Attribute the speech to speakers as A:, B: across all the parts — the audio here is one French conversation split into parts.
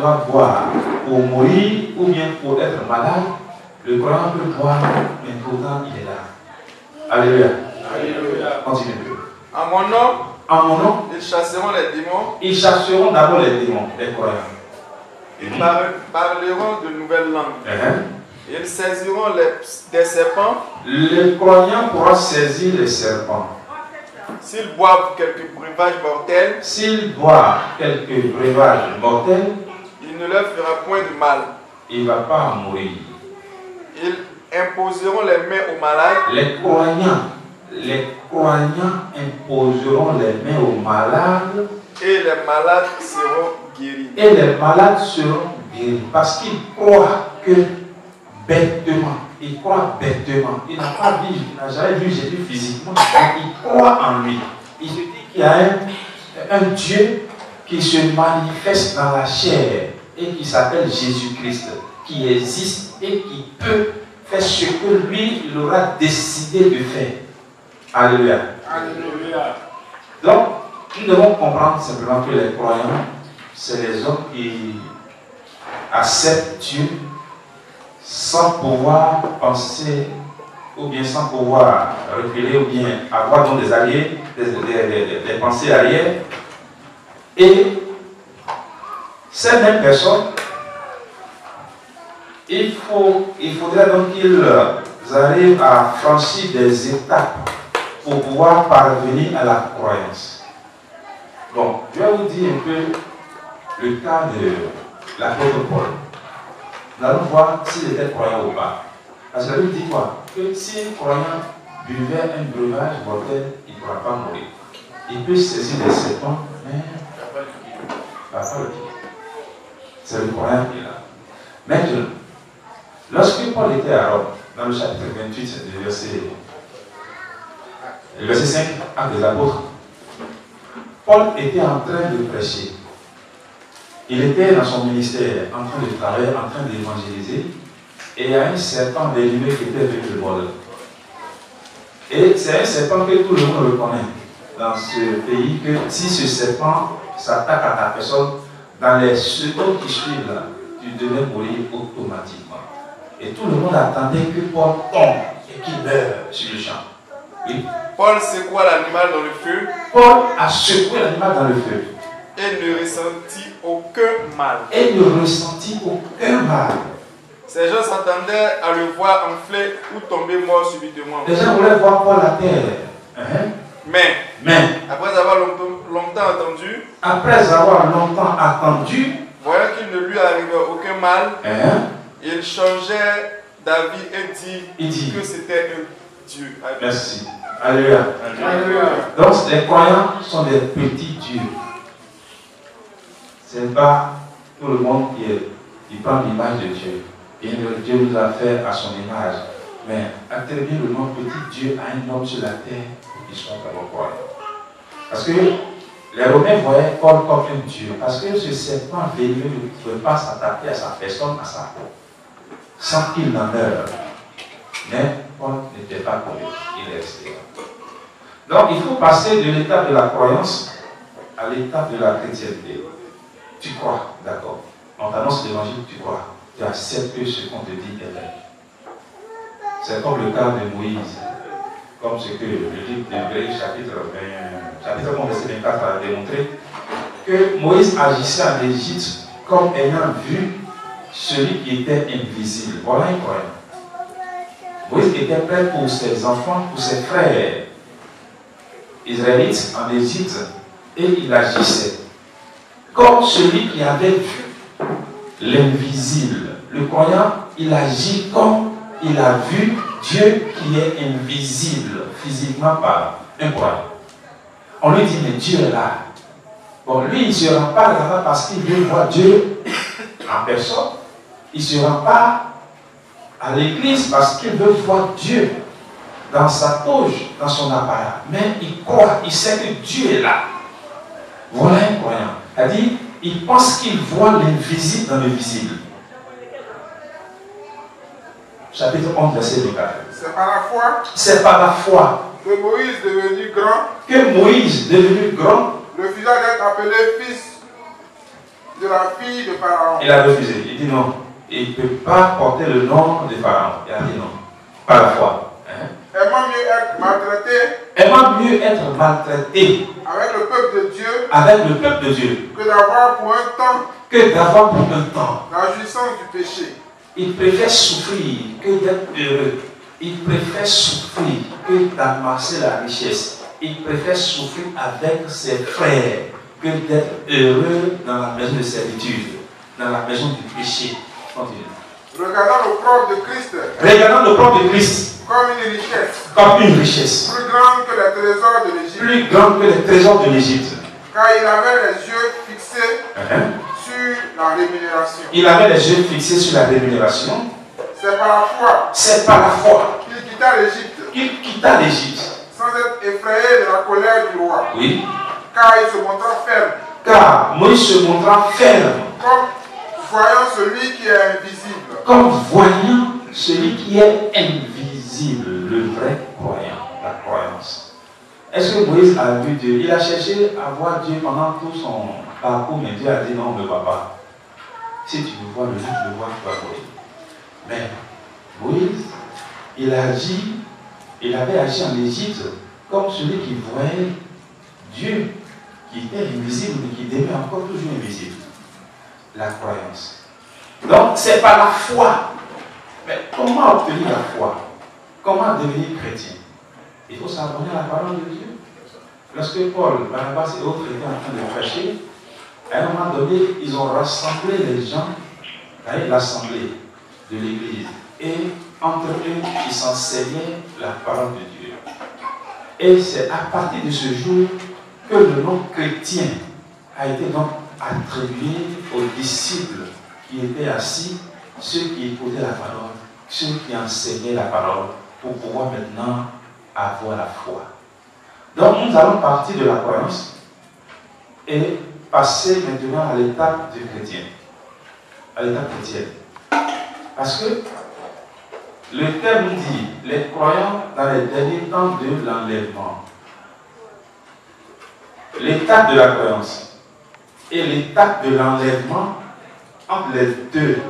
A: doit boire pour mourir ou bien pour être malade, le croyant peut boire, mais pourtant il est là. Alléluia. Alléluia. Continue.
B: En mon nom, ils chasseront les démons.
A: Ils chasseront d'abord les démons, les croyants.
B: Ils parleront de nouvelles langues. Ils saisiront des serpents.
A: Le croyant pourra saisir les serpents.
B: S'ils boivent quelques breuvages mortels, il ne leur fera point de mal.
A: Il ne va pas mourir.
B: Ils imposeront les mains aux malades.
A: Les croyants imposeront les mains aux malades.
B: Et les malades seront guéris.
A: Parce qu'ils croient que bêtement. Il croit bêtement. Il n'a pas vu, il n'a jamais vu Jésus physiquement. Il croit en lui. Il se dit qu'il y a un Dieu qui se manifeste dans la chair et qui s'appelle Jésus-Christ, qui existe et qui peut faire ce que lui, il aura décidé de faire. Alléluia. Alléluia. Donc, nous devons comprendre simplement que les croyants, c'est les hommes qui acceptent Dieu sans pouvoir penser, ou bien sans pouvoir reculer, ou bien avoir donc des alliés, des pensées arrière. Et ces mêmes personnes, il faudrait donc qu'ils arrivent à franchir des étapes pour pouvoir parvenir à la croyance. Bon, je vais vous dire un peu le cas de l'apôtre Paul. Nous allons voir s'il était croyant ou pas. Parce que la Bible dit quoi? Que si un croyant buvait un breuvage mortel, il ne pourra pas mourir. Il peut saisir des serpents, mais il ne va pas le pied. C'est le croyant qui est là. Maintenant, lorsque Paul était à Rome, dans le chapitre 28, le verset 5, Actes des Apôtres, Paul était en train de prêcher. Il était dans son ministère, en train de travailler, en train d'évangéliser, et il y a un serpent venimeux qui était venu le mordre. Et c'est un serpent que tout le monde reconnaît dans ce pays, que si ce serpent s'attaque à ta personne, dans les secondes qui suivent là, tu devais mourir automatiquement. Et tout le monde attendait que Paul tombe et qu'il meure sur le champ. Oui.
B: Paul secoua l'animal dans le feu.
A: Paul a secoué l'animal dans le feu.
B: Et ne ressentit aucun mal. Ces gens s'attendaient à le voir enfler ou tomber mort subitement.
A: Les gens voulaient voir Paul à terre.
B: Mais, après avoir longtemps attendu, voyant qu'il ne lui arrivait aucun mal, il changeait d'avis et dit que c'était un Dieu.
A: Merci. Alléluia. Donc les croyants sont des petits dieux. Ce n'est pas tout le monde qui prend l'image de Dieu. Et Dieu nous a fait à son image. Mais attribuer le nom petit Dieu à un homme sur la terre pour qu'il soit d'abord croyant. Parce que les Romains voyaient Paul comme un Dieu. Parce que ce serpent venimeux ne pouvait pas s'attaquer à sa personne, à sa peau, sans qu'il n'en meure. Mais Paul n'était pas connu. Il est resté là. Donc il faut passer de l'étape de la croyance à l'étape de la chrétienté. Tu crois, d'accord. On t'annonce l'évangile, tu crois. Tu acceptes que ce qu'on te dit est vrai. C'est comme le cas de Moïse. Comme ce que le livre d'Hébreux, chapitre 11, verset 24 a démontré. Que Moïse agissait en Égypte comme ayant vu celui qui était invisible. Voilà un croyant. Moïse était prêt pour ses enfants, pour ses frères israélites en Égypte, et il agissait comme celui qui avait vu l'invisible. Le croyant, il agit comme il a vu Dieu qui est invisible, physiquement par un croyant. On lui dit, mais Dieu est là. Bon, lui, il ne se rend pas là-bas parce qu'il veut voir Dieu en personne. Il ne se rend pas à l'église parce qu'il veut voir Dieu dans sa toge, dans son appareil. Mais il croit, il sait que Dieu est là. Voilà un croyant. C'est-à-dire, il pense qu'il voit l'invisible dans le visible. Chapitre 11, verset 24. C'est par la foi.
B: Que Moïse devenu grand.
A: Le faisant
B: d'être appelé fils de la fille de Pharaon.
A: Il a refusé. Il dit non. Il ne peut pas porter le nom de Pharaon. Il a dit non. Pas la foi.
B: Aimant mieux être maltraité.
A: Aimant mieux être maltraité.
B: Avec le peuple de Dieu.
A: Avec le peuple de Dieu.
B: Que d'avoir pour un temps.
A: Que d'avoir pour un temps.
B: La jouissance du péché.
A: Il préfère souffrir que d'être heureux. Il préfère souffrir que d'amasser la richesse. Il préfère souffrir avec ses frères que d'être heureux dans la maison de servitude, dans la maison du péché. Continue.
B: Regardant l'opprobre de Christ.
A: Regardant l'opprobre de Christ.
B: Comme une richesse.
A: Comme une richesse.
B: Plus grande que les trésors de l'Égypte.
A: Plus grande que les trésors de l'Égypte.
B: Car il avait les yeux fixés sur la rémunération.
A: Il avait les yeux fixés sur la rémunération.
B: C'est par la foi.
A: C'est par la foi.
B: Qu'il quitta l'Égypte.
A: Qu'il quitta l'Égypte.
B: Sans être effrayé de la colère du roi.
A: Oui.
B: Car il se montra ferme.
A: Car Moïse se montra ferme.
B: Comme voyant celui qui est invisible.
A: Comme voyant celui qui est invisible, le vrai croyant, la croyance. Est-ce que Moïse a vu Dieu? Il a cherché à voir Dieu pendant tout son parcours, mais Dieu a dit non, ne va pas. Si tu veux voir le jour, tu le vois, tu vas voir. Mais Moïse, il avait agi en Égypte comme celui qui voyait Dieu, qui était invisible, mais qui demeure encore toujours invisible. La croyance. Donc, c'est par la foi. Mais comment obtenir la foi? Comment devenir chrétien? Il faut s'abonner à la parole de Dieu. Lorsque Paul, Barnabas et autres étaient en train de prêcher, à un moment donné, ils ont rassemblé les gens, l'assemblée de l'église. Et entre eux, ils s'enseignaient la parole de Dieu. Et c'est à partir de ce jour que le nom chrétien a été donc attribué aux disciples qui étaient assis, ceux qui écoutaient la parole, ceux qui enseignaient la parole, pour pouvoir maintenant avoir la foi. Donc nous allons partir de la croyance et passer maintenant à l'étape du chrétien, à l'étape chrétienne. Parce que le terme dit les croyants dans les derniers temps de l'enlèvement. L'étape de la croyance et l'étape de l'enlèvement, entre les deux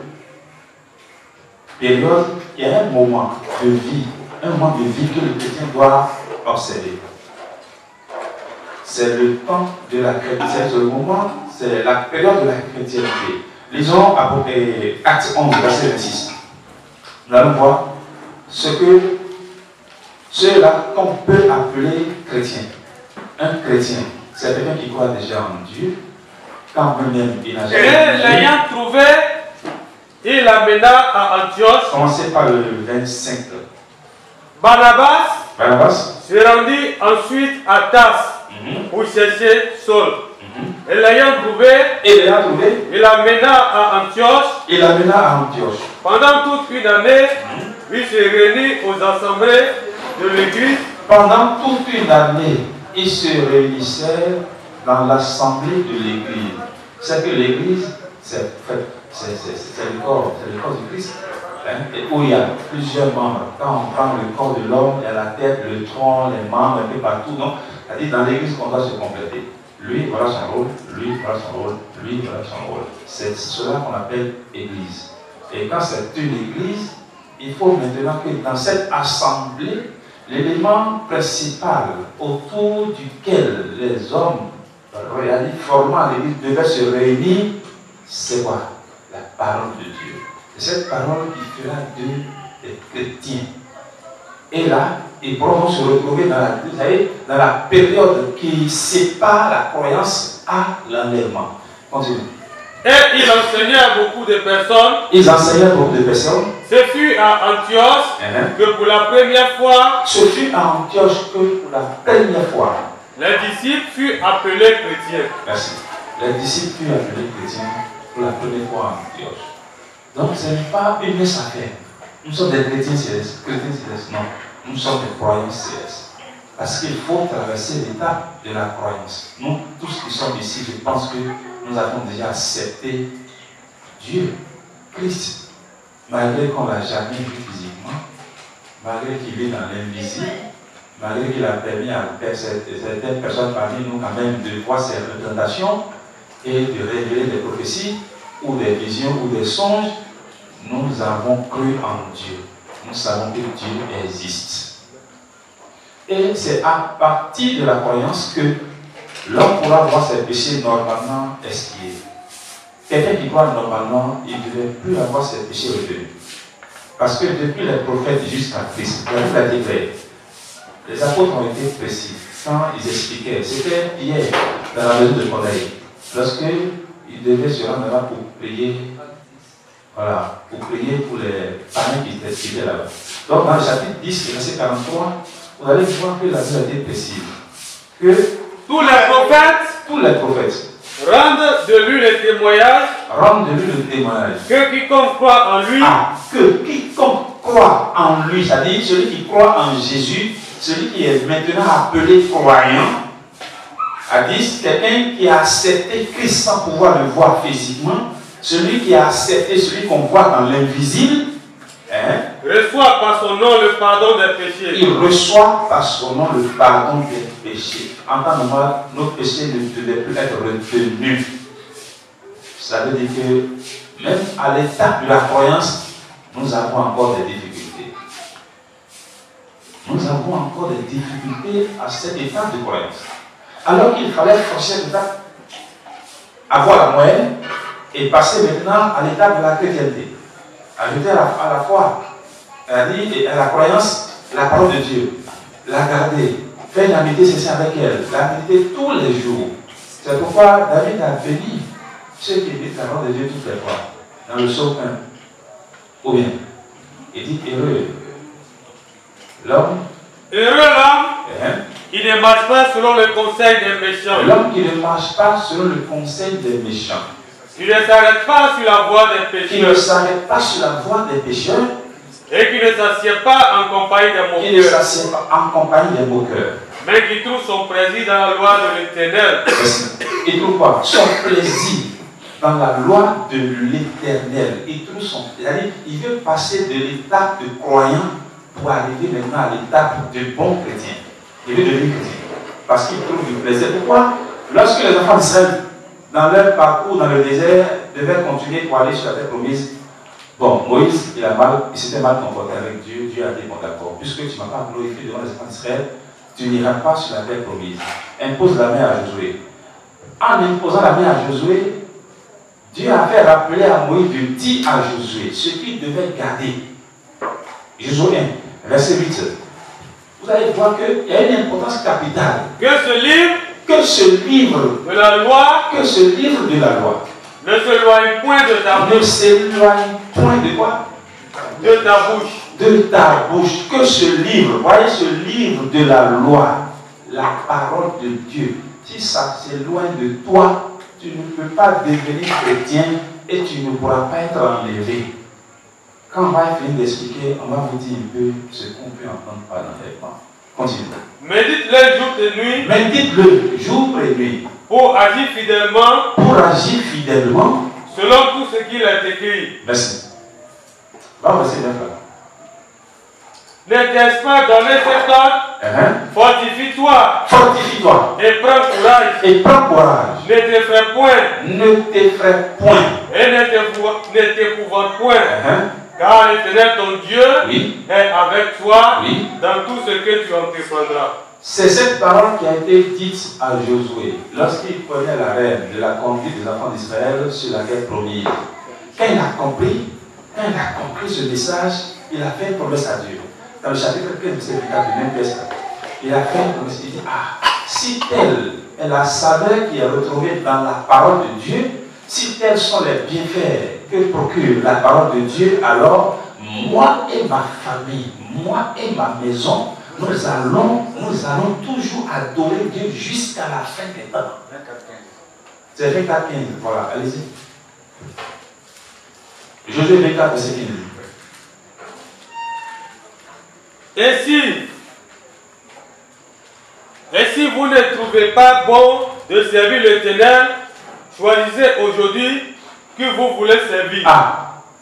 A: périodes, il y a un moment de vie que le chrétien doit observer. C'est le temps de la chrétienté, c'est le moment, c'est la période de la chrétienté. Lisons à peu près Acte 11, verset 26. Nous allons voir ceux-là qu'on peut appeler chrétien. Un chrétien, c'est quelqu'un qui croit déjà en Dieu, quand même il n'a jamais.
C: Et l'ayant trouvé, il l'amena à Antioche.
A: Commencez par le 25.
C: Barnabas se rendit ensuite à Tars pour chercher Saul. Et l'ayant trouvé, il l'amena à Antioche. Pendant toute une année, il se réunit aux assemblées de l'église.
A: Pendant toute une année, il se réunissait dans l'assemblée de l'église. C'est que l'église, c'est le corps du Christ. Où il y a plusieurs membres. Quand on prend le corps de l'homme, il y a la tête, le tronc, les membres, un peu partout. Donc, c'est-à-dire dans l'église qu'on doit se compléter. Lui, voilà son rôle, lui, voilà son rôle, lui, voilà son rôle. C'est cela qu'on appelle église. Et quand c'est une église, il faut maintenant que dans cette assemblée, l'élément principal autour duquel les hommes formant l'église devaient se réunir, c'est quoi? La parole de Dieu. C'est cette parole qui fera d'eux des chrétiens. Et là, ils pourront se retrouver dans la période qui sépare la croyance à l'enlèvement. Continue.
C: Et il enseignait à beaucoup de personnes.
A: Ils enseignaient à beaucoup de personnes.
C: Ce fut à Antioche que pour la première fois.
A: Ce fut à Antioche que pour la première fois.
C: Les disciples furent appelés chrétiens.
A: Merci. Les disciples furent appelés chrétiens pour la première fois à Antioche. Donc ce n'est pas une mince affaire. Nous sommes des chrétiens célestes. Non. Nous sommes des croyants célestes. Parce qu'il faut traverser l'étape de la croyance. Nous, tous qui sommes ici, je pense que nous avons déjà accepté Dieu, Christ, malgré qu'on ne l'a jamais vu physiquement, malgré qu'il est dans l'invisible, malgré qu'il a permis à certaines personnes parmi nous quand même de voir ses représentations, et de révéler des prophéties ou des visions ou des songes, nous avons cru en Dieu. Nous savons que Dieu existe. Et c'est à partir de la croyance que l'homme pourra voir ses péchés normalement expiés. Quelqu'un qui croit normalement, il ne devait plus avoir ses péchés retenus. Parce que depuis les prophètes jusqu'à Christ, la Bible a été claire. Les apôtres ont été précis quand ils expliquaient. C'était hier dans la maison de Corneille. Lorsqu'ils devaient se rendre là pour prier, voilà, pour prier pour les parents qui étaient là-bas. Donc dans le chapitre 10, verset 43, vous allez voir que la Bible a été précise. Que tous les prophètes
C: rendent de lui le témoignage.
A: Que
C: quiconque croit en lui.
A: Que quiconque croit en lui, c'est-à-dire celui qui croit en Jésus, celui qui est maintenant appelé croyant, a dit quelqu'un qui a accepté Christ sans pouvoir le voir physiquement, celui qui a accepté celui qu'on voit dans l'invisible,
C: reçoit par son nom le pardon des péchés.
A: Il reçoit par son nom le pardon des péchés. En temps normal, nos péchés ne devaient plus être retenus. Ça veut dire que même à l'état de la croyance, nous avons encore des difficultés. Nous avons encore des difficultés à cet état de croyance. Alors qu'il fallait franchir l'étape, avoir la moyenne et passer maintenant à l'étape de la chrétienté. Ajouter à la foi, à la croyance, la parole de Dieu, la garder, faire une amitié sincère avec elle, la méditer tous les jours. C'est pourquoi David a béni ceux qui écoutent la parole de Dieu toutes les fois. Dans le psaume 1. Ou bien, il dit heureux l'homme.
C: Heureux l'homme qui ne marche pas selon le conseil des méchants.
A: L'homme qui ne marche pas selon le conseil des méchants.
C: Qui ne s'arrête pas sur la voie des pécheurs.
A: Qui ne s'arrête pas sur la voie des pécheurs.
C: Et qui ne s'assied pas en compagnie des moqueurs.
A: Qui ne s'assied pas en compagnie des moqueurs.
C: Mais qui trouve son plaisir dans la loi de l'Éternel.
A: Il trouve quoi? Son plaisir dans la loi de l'Éternel. Il trouve son plaisir. Il veut passer de l'étape de croyant pour arriver maintenant à l'étape de bon chrétien. Il veut devenir chrétien. Parce qu'il trouve du plaisir. Pourquoi? Lorsque les enfants d'Israël, dans leur parcours dans le désert, devaient continuer pour aller sur la terre promise. Bon, Moïse, il s'était mal comporté avec Dieu. Dieu a dit, bon d'accord, puisque tu ne m'as pas glorifié devant les enfants d'Israël, tu n'iras pas sur la terre promise. Impose la main à Josué. En imposant la main à Josué, Dieu a fait rappeler à Moïse de dire à Josué ce qu'il devait garder. Josué 1, verset 8. Vous allez voir qu'il y a une importance capitale.
C: Que ce livre
A: de la loi
C: ne s'éloigne point de ta bouche.
A: Ne s'éloigne point de quoi?
C: De ta bouche.
A: De ta bouche. Que ce livre, voyez ce livre de la loi, la parole de Dieu, si ça s'éloigne de toi, tu ne peux pas devenir chrétien et tu ne pourras pas être enlevé. Quand on va finir d'expliquer, on va vous dire un peu ce qu'on peut entendre par l'enlèvement. Continue.
C: Médite-le jour et nuit.
A: Médite-le jour et nuit.
C: Pour agir fidèlement.
A: Selon
C: tout ce qu'il a écrit.
A: Merci. Va passer bien là.
C: Ne t'ai-je pas donné cet ordre? Fortifie-toi. Et prends courage. Ne t'effraie point. Et ne t'épouvante point. Car l'Éternel ton Dieu est avec toi dans tout ce que tu entreprendras.
A: C'est cette parole qui a été dite à Josué lorsqu'il prenait la reine de la conduite des enfants d'Israël sur la terre promise. Quand il a compris ce message, il a fait une promesse à Dieu. Dans le chapitre 15, verset 4 du même texte, il a fait une promesse. Il dit, si telle est la saveur qui est retrouvée dans la parole de Dieu, si tels sont les bienfaits que procure la parole de Dieu, alors moi et ma famille, moi et ma maison, nous allons toujours adorer Dieu jusqu'à la fin des temps. C'est 24, 15. Voilà, allez-y. Josué 24, verset 15.
C: Et si vous ne trouvez pas bon de servir l'Éternel, choisissez aujourd'hui que vous voulez servir.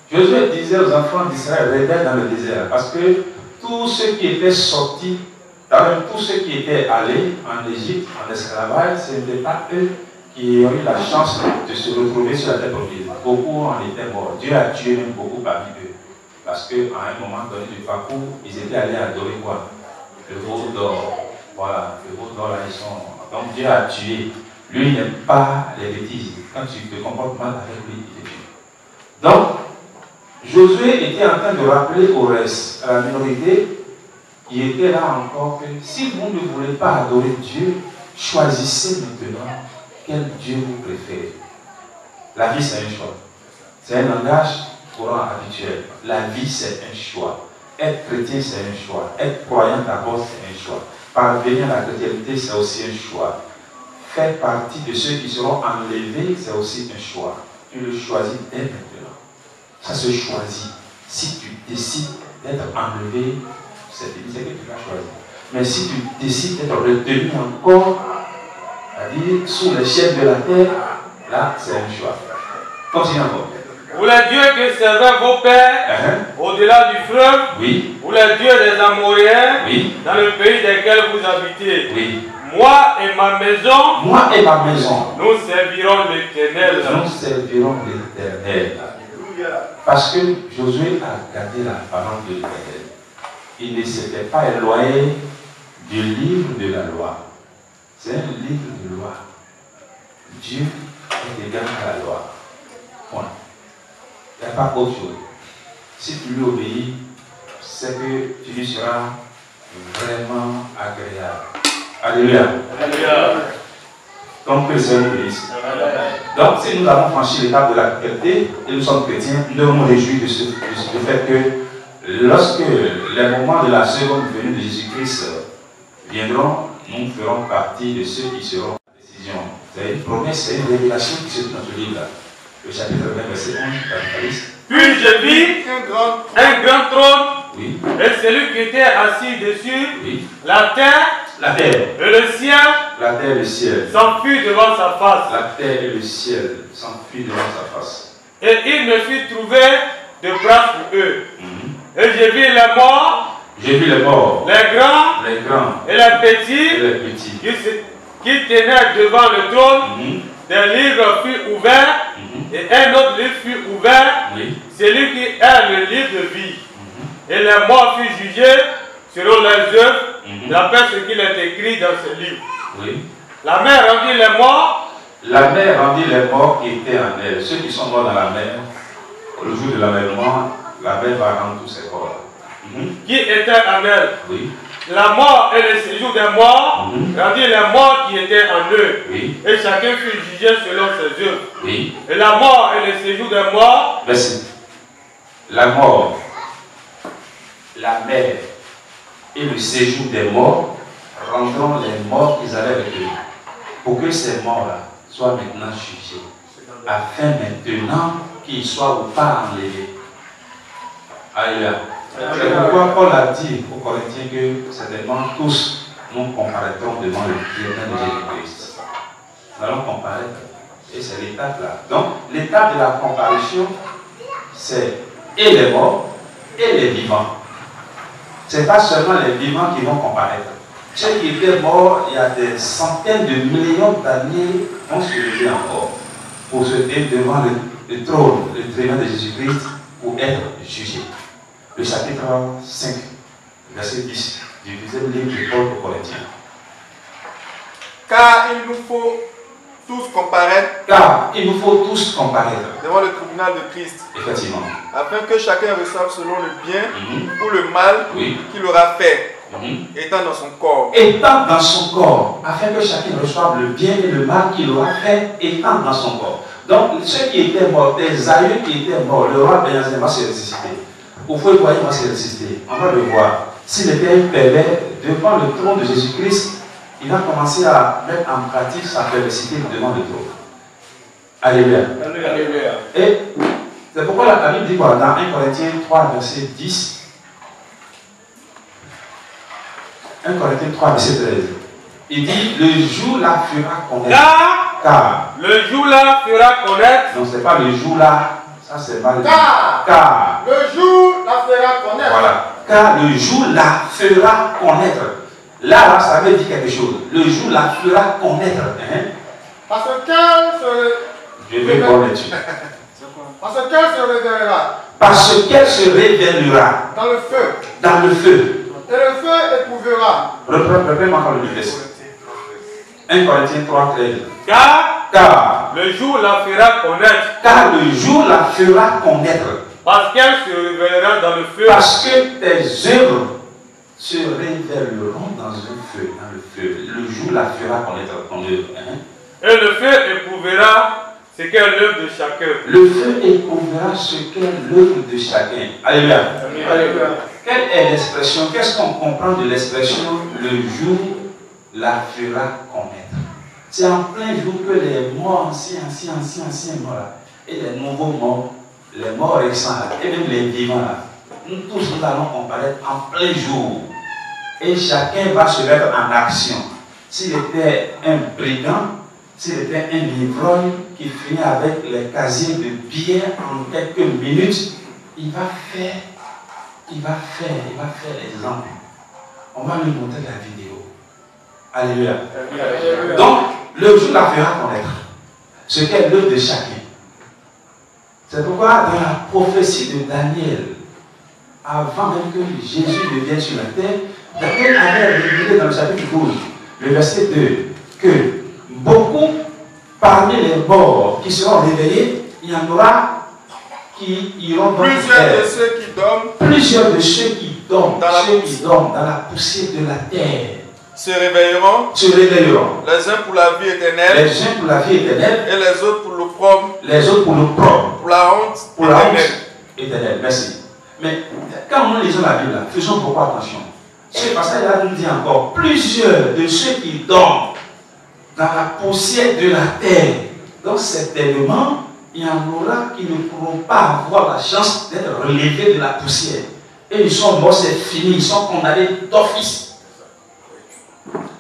A: Josué disait aux enfants d'Israël, restez dans le désert, parce que tous ceux qui étaient sortis, tous ceux qui étaient allés en Égypte, en esclavage, ce n'était pas eux qui ont eu la chance de se retrouver sur la terre promise. Beaucoup en étaient morts. Dieu a tué même beaucoup parmi eux. Parce qu'à un moment donné du parcours, ils étaient allés adorer quoi? Le veau d'or. Voilà, le veau d'or là, ils sont. Donc Dieu a tué. Lui, il n'aime pas les bêtises. Quand tu te comportes mal avec lui, il te tue. Donc, Josué était en train de rappeler au reste, à la minorité, qui était là encore, que si vous ne voulez pas adorer Dieu, choisissez maintenant quel Dieu vous préférez. La vie, c'est un choix. C'est un langage courant habituel. La vie, c'est un choix. Être chrétien, c'est un choix. Être croyant d'abord, c'est un choix. Parvenir à la chrétienté, c'est aussi un choix. Faire partie de ceux qui seront enlevés, c'est aussi un choix. Tu le choisis dès maintenant. Ça se choisit. Si tu décides d'être enlevé, c'est que tu l'as choisi. Mais si tu décides d'être retenu encore, c'est-à-dire sous les chefs de la terre, là, c'est un choix. Continue encore.
C: Vous les dieux que servaient vos pères, au-delà du fleuve,
A: oui.
C: Vous les dieux des Amoréens,
A: oui.
C: Dans le pays dans lequel vous habitez.
A: Oui.
C: Moi et ma maison,
A: nous
C: servirons l'Éternel.
A: Nous servirons l'Éternel. Parce que Josué a gardé la parole de l'Éternel. Il ne s'était pas éloigné du livre de la loi. C'est un livre de loi. Dieu est égal à la loi. Point. Il n'y a pas autre chose. Si tu lui obéis, c'est que tu lui seras vraiment agréable. Alléluia. Alléluia. Donc que le Seigneur nous bénisse. Donc si nous avons franchi l'étape de la chrétienté et nous sommes chrétiens, nous devons nous réjouir du fait que lorsque les moments de la seconde venue de Jésus-Christ viendront, nous ferons partie de ceux qui seront en décision. C'est une promesse, c'est une révélation qui se trouve dans ce livre-là. Le chapitre 20, verset 11, d'Apocalypse.
C: Puis je vis un grand trône,
A: oui.
C: Et celui qui était assis dessus,
A: oui.
C: La terre et le ciel,
A: la terre et le ciel
C: s'enfuient devant sa face.
A: La terre et le ciel s'enfuient devant sa face.
C: Et il ne fut trouvé de place pour eux. Et j'ai vu les morts,
A: les grands
C: et les petits, qui tenaient devant le trône. Des livres furent ouverts, et un autre livre fut ouvert, celui qui est le livre de vie. Et les morts furent jugés selon leurs œuvres, d'après ce qu'il est écrit dans ce livre. La mer rendit les morts.
A: La mer rendit les morts qui étaient en elle. Ceux qui sont morts dans la mer, le jour de l'enlèvement, la mer va rendre tous ces corps.
C: Qui étaient en elle.
A: La
C: mort et le séjour des morts rendit les morts qui étaient en eux. Et chacun fut jugé selon ses œuvres. Et la mort et le séjour des morts.
A: Merci. La mort, la mer et le séjour des morts rendront les morts qu'ils avaient avec eux. Pour que ces morts-là soient maintenant jugés. Afin maintenant qu'ils soient ou pas enlevés. Alléluia. C'est pourquoi Paul a dit aux Corinthiens que certainement tous nous comparaîtrons devant le tribunal de Jésus-Christ. Nous allons comparaître. Et c'est l'étape là. Donc, l'étape de la comparaison, c'est et les morts et les vivants. Ce n'est pas seulement les vivants qui vont comparaître. Ceux qui étaient morts il y a des centaines de millions d'années vont se lever encore pour se tenir devant le trône, le tribunal de Jésus-Christ pour être jugés. Le chapitre 5, verset 10 du deuxième livre de Paul aux Corinthiens.
B: Car il nous faut tous comparaître. Devant le tribunal de Christ.
A: Effectivement.
B: Afin que chacun reçoive selon le bien ou le mal qu'il aura fait. Étant dans son corps.
A: Étant dans son corps. Afin que chacun reçoive le bien et le mal qu'il aura fait étant dans son corps. Donc, ceux qui étaient morts, les aïeux qui étaient morts, le roi Benjamin va se ressusciter. Au fond, il va se ressusciter. On va le voir. S'il était un pervers devant le trône de Jésus-Christ, il va commencer à mettre en pratique sa perversité devant le trône. Alléluia.
C: Alléluia.
A: Et c'est pourquoi la Bible dit quoi dans 1 Corinthiens 3, verset 10. 1 Corinthiens 3, verset 13. Il dit, le jour là fera connaître. Car
C: le jour là fera connaître.
A: Non, ce n'est pas le jour là. Ça, c'est mal.
D: Car le jour la fera connaître.
A: Voilà. Car le jour la fera connaître. Là, ça veut dire quelque chose. Le jour la fera connaître.
D: Parce qu'elle se révélera.
A: Parce qu'elle se révélera.
D: Dans le feu.
A: Dans le feu.
D: Et le feu éprouvera.
A: Reprends encore le verset. 1 Corinthiens 3, 13.
C: Car le jour la fera connaître.
A: Car le jour la fera connaître.
C: Parce qu'elle se révélera dans le feu.
A: Parce que tes œuvres se révéleront dans un feu. Dans le feu. Le jour la fera connaître ton œuvre.
C: Et le feu éprouvera ce qu'est l'œuvre de chacun.
A: Le feu éprouvera ce qu'est l'œuvre de chacun. Alléluia. Alléluia. Quelle est l'expression? Qu'est-ce qu'on comprend de l'expression le jour la fera connaître? C'est en plein jour que les morts anciens morts là, et les nouveaux morts, les morts récents là, et même les vivants là, nous tous nous allons comparaître en plein jour. Et chacun va se mettre en action. S'il était un brigand, s'il était un ivrogne qui finit avec les casiers de billets en quelques minutes, il va faire l'exemple. On va lui montrer la vidéo. Alléluia. Donc, le jour la fera connaître ce qu'est l'œuvre de chacun. C'est pourquoi dans la prophétie de Daniel, avant même que Jésus ne vienne sur la terre, Daniel avait révélé dans le chapitre 12, le verset 2, que beaucoup parmi les morts qui seront réveillés, il y en aura qui iront dans
B: plusieurs de ceux qui dorment.
A: Plusieurs de ceux qui dorment, dans la poussière de la terre.
B: Se réveilleront.
A: Les
B: uns pour la vie éternelle.
A: Et
B: les autres pour l'opprobre.
A: Pour
B: la honte
A: éternelle. Merci. Mais quand nous lisons la Bible, faisons beaucoup attention. Ce passage-là nous dit encore plusieurs de ceux qui dorment dans la poussière de la terre. Donc certainement, il y en aura qui ne pourront pas avoir la chance d'être relevés de la poussière. Et ils sont morts, c'est fini, ils sont condamnés d'office.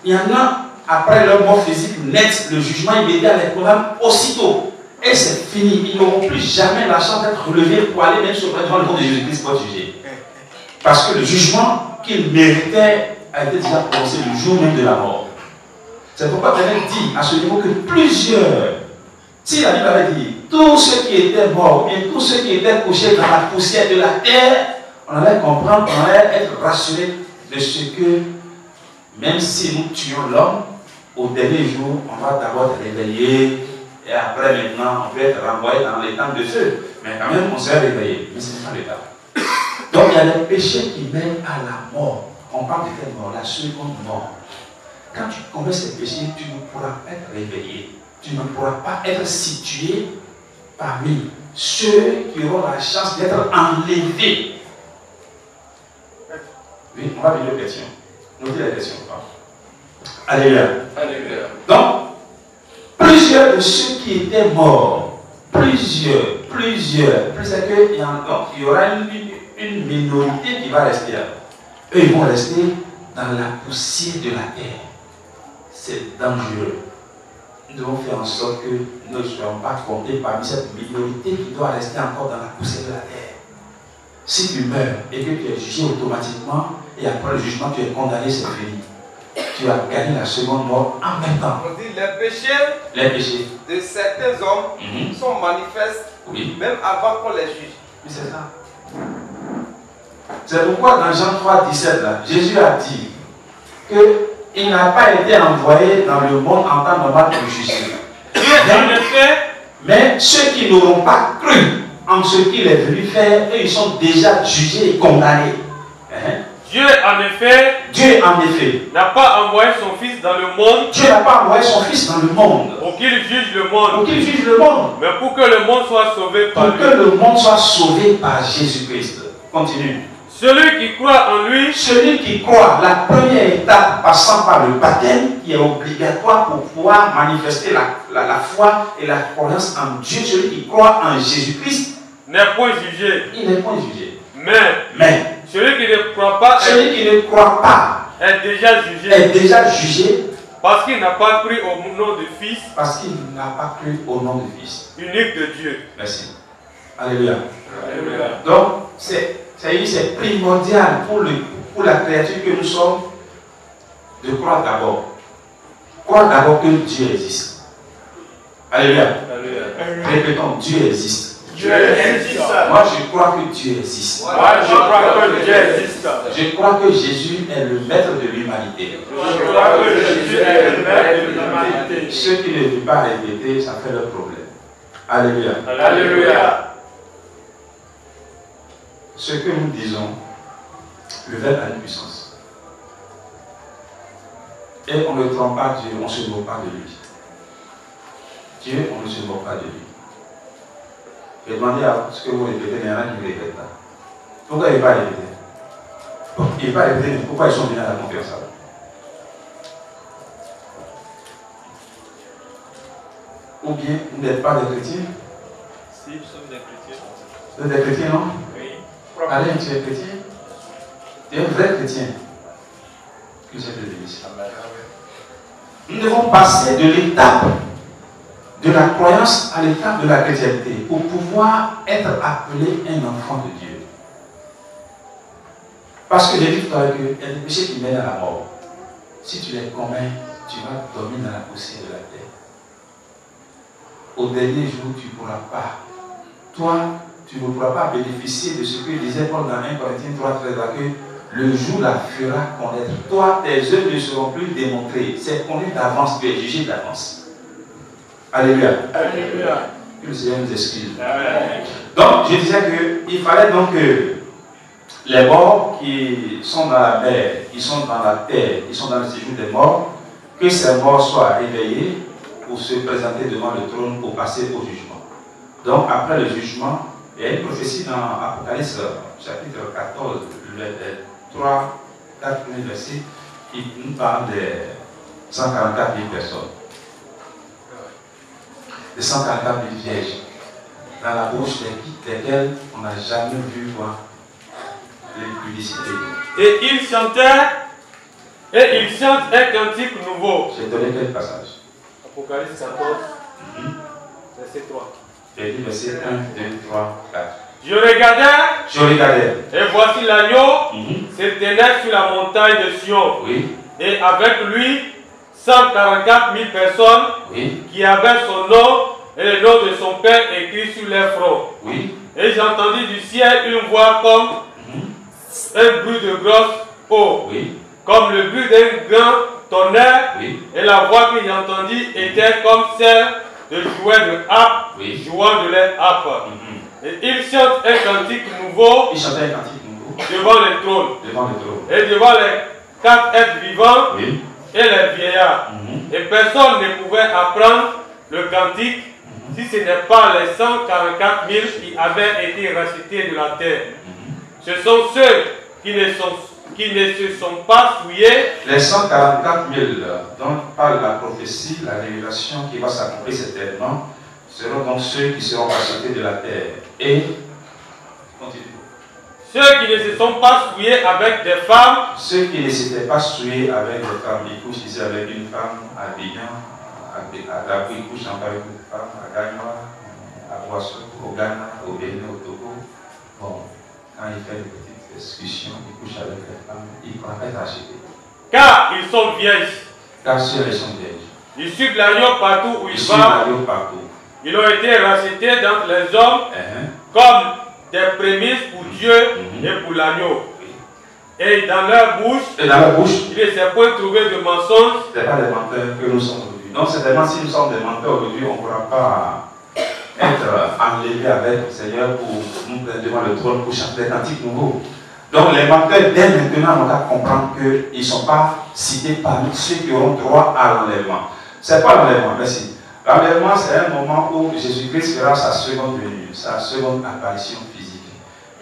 A: Il y en a, après leur mort physique nette, le jugement immédiat les condamne aussitôt. Et c'est fini. Ils n'auront plus jamais la chance d'être relevés pour aller même devant le nom de Jésus-Christ pour être jugés. Parce que le jugement qu'ils méritaient a été déjà prononcé le jour même de la mort. C'est pourquoi Daniel dit à ce niveau que plusieurs, si la Bible avait dit, tous ceux qui étaient morts, ou bien tous ceux qui étaient couchés dans la poussière de la terre, on allait comprendre, on allait être rassuré de ce que même si nous tuons l'homme, au dernier jour, on va d'abord être réveillé et après maintenant, on peut être renvoyé dans les temps de feu. Mais quand même, on sera réveillé. Mais ce n'est pas le cas. Donc il y a des péchés qui mènent à la mort. On parle de quelle mort? La seconde mort. Quand tu commets ces péchés, tu ne pourras pas être réveillé. Tu ne pourras pas être situé parmi ceux qui auront la chance d'être enlevés. Oui, on va venir aux questions. Notez la question. Alléluia. Alléluia. Donc, plusieurs de ceux qui étaient morts, plusieurs, c'est qu'il y aura une minorité qui va rester là. Eux, ils vont rester dans la poussière de la terre. C'est dangereux. Nous devons faire en sorte que nous ne soyons pas comptés parmi cette minorité qui doit rester encore dans la poussière de la terre. Si tu meurs et que tu es jugé automatiquement, et après le jugement, tu es condamné, c'est fini. Tu as gagné la seconde mort en même temps.
B: On dit les péchés de certains hommes sont manifestes, même avant qu'on les juge.
A: Mais c'est ça. C'est pourquoi dans Jean 3, 17, là, Jésus a dit qu'il n'a pas été envoyé dans le monde en temps normal pour juger. Mais ceux qui n'auront pas cru en ce qu'il est venu faire, eux, ils sont déjà jugés et condamnés.
C: Dieu en effet n'a pas envoyé son fils dans le monde.
A: Dieu n'a pas envoyé son fils dans le monde.
C: Pour qu'il juge le monde.
A: Pour qu'il juge le monde.
C: Mais pour que le monde soit sauvé par lui.
A: Pour que le monde soit sauvé par Jésus-Christ. Continue.
C: Celui qui croit en lui.
A: Celui qui croit, la première étape passant par le baptême qui est obligatoire pour pouvoir manifester la foi et la croyance en Dieu. Celui qui croit en Jésus-Christ
C: n'est point jugé.
A: Il n'est point jugé.
C: Mais celui qui ne croit pas est déjà jugé. Parce qu'il n'a pas cru au nom du Fils.
A: Parce qu'il n'a pas cru au nom du Fils.
C: Unique de Dieu.
A: Merci. Alléluia. Alléluia. Donc, c'est primordial pour la créature que nous sommes de croire d'abord. Croire d'abord que Dieu existe. Alléluia. Répétons, Dieu existe.
B: Dieu existe.
A: Moi, je crois que Dieu existe.
B: Moi, je crois que Dieu existe.
A: Je crois que Jésus est le maître de l'humanité.
B: Je crois que Jésus est le maître de l'humanité.
A: Ceux qui ne veulent pas répéter, ça fait leur problème. Alléluia.
B: Alléluia.
A: Ce que nous disons, le verbe a une puissance. Et on ne trompe pas Dieu, on ne se moque pas de lui. Dieu, on ne se moque pas de lui. Je vais demander à ce que vous répétez, mais il y en a qui ne répètent pas. Pourquoi il ne va pas répéter? Bon, il ne va pas répéter, mais pourquoi ils sont venus à la conférence alors? Ou bien, vous n'êtes pas des chrétiens?
C: Si, nous sommes des chrétiens.
A: Vous êtes des chrétiens, non?
C: Oui.
A: Allez, tu es chrétien? Tu es un vrai chrétien. Que Dieu te bénisse. Nous devons passer de l'étape de la croyance à l'étape de la chrétienté pour pouvoir être appelé un enfant de Dieu. Parce que j'ai dit tout à l'heure qu'il y a des péchés qui mènent à la mort. Si tu les commets, tu vas dormir dans la poussière de la terre. Au dernier jour, tu ne pourras pas. Toi, tu ne pourras pas bénéficier de ce que disait Paul dans 1 Corinthiens 3:13, que le jour la fera connaître. Toi, tes œuvres ne seront plus démontrées. C'est connu d'avance, tu es jugé d'avance. Alléluia.
B: Alléluia.
A: Que le Seigneur nous excuse. Donc, je disais qu'il fallait donc que les morts qui sont dans la mer, qui sont dans la terre, qui sont dans le séjour des morts, que ces morts soient réveillés pour se présenter devant le trône pour passer au jugement. Donc, après le jugement, il y a une prophétie dans Apocalypse, chapitre 14, les 4 premiers versets, qui nous parle des 144 000 personnes. De 144 000 vierges, dans la bouche desquelles on n'a jamais vu voir l'impudicité.
C: Et ils chantaient, et ils chantent un cantique nouveau.
A: J'ai donné quel passage?
C: Apocalypse 14, verset 3.
A: J'ai dit verset 1, 2, 3, 4.
C: Je regardais, et voici l'agneau se tenait sur la montagne de Sion.
A: Oui.
C: Et avec lui, 144 000 personnes qui avaient son nom et le nom de son Père écrit sur leurs fronts.
A: Oui.
C: Et j'entendis du ciel une voix comme un bruit de grosse eau, comme le bruit d'un grand tonnerre. Et la voix que j'entendis était comme celle de jouets de harpe jouant de leur harpe. Et ils chantent un cantique nouveau, devant le trône. Et devant les 4 êtres vivants et les vieillards. Et personne ne pouvait apprendre le cantique si ce n'est pas les 144 000 qui avaient été rachetés de la terre. Ce sont ceux qui ne se sont pas souillés.
A: Les 144 000 dont parle la prophétie, la révélation qui va s'accomplir certainement, seront donc ceux qui seront rachetés de la terre. Et, continue.
C: Ceux qui ne se sont pas souillés avec des femmes.
A: Ceux qui ne s'étaient pas souillés avec des femmes, ils couchent ici avec une femme, à Bignan, à Gabou, ils couchent encore avec une femme, à Gagnoa, à Boisseau, au Ghana, au Bénin, au Togo. Bon, quand il fait une petite discussion, il couche avec les femmes, il croit être racheté.
C: Car ils sont vierges.
A: Car ceux-là sont vierges.
C: Ils suivent l'agneau partout où ils vont. Ils ont été rachetés dans les hommes comme des prémices pour Dieu et pour l'agneau. Et dans leur bouche, il ne s'est point trouvé de mensonge.
A: Ce n'est pas des menteurs que nous sommes aujourd'hui. Donc, certainement, si nous sommes des menteurs aujourd'hui, on ne pourra pas être enlevé avec le Seigneur pour nous prendre devant le trône pour chanter des cantiques nouveaux. Donc, les menteurs, dès maintenant, on doit comprendre qu'ils ne sont pas cités parmi ceux qui auront droit à l'enlèvement. Ce n'est pas l'enlèvement, merci. L'enlèvement, c'est un moment où Jésus-Christ fera sa seconde venue, sa seconde apparition physique.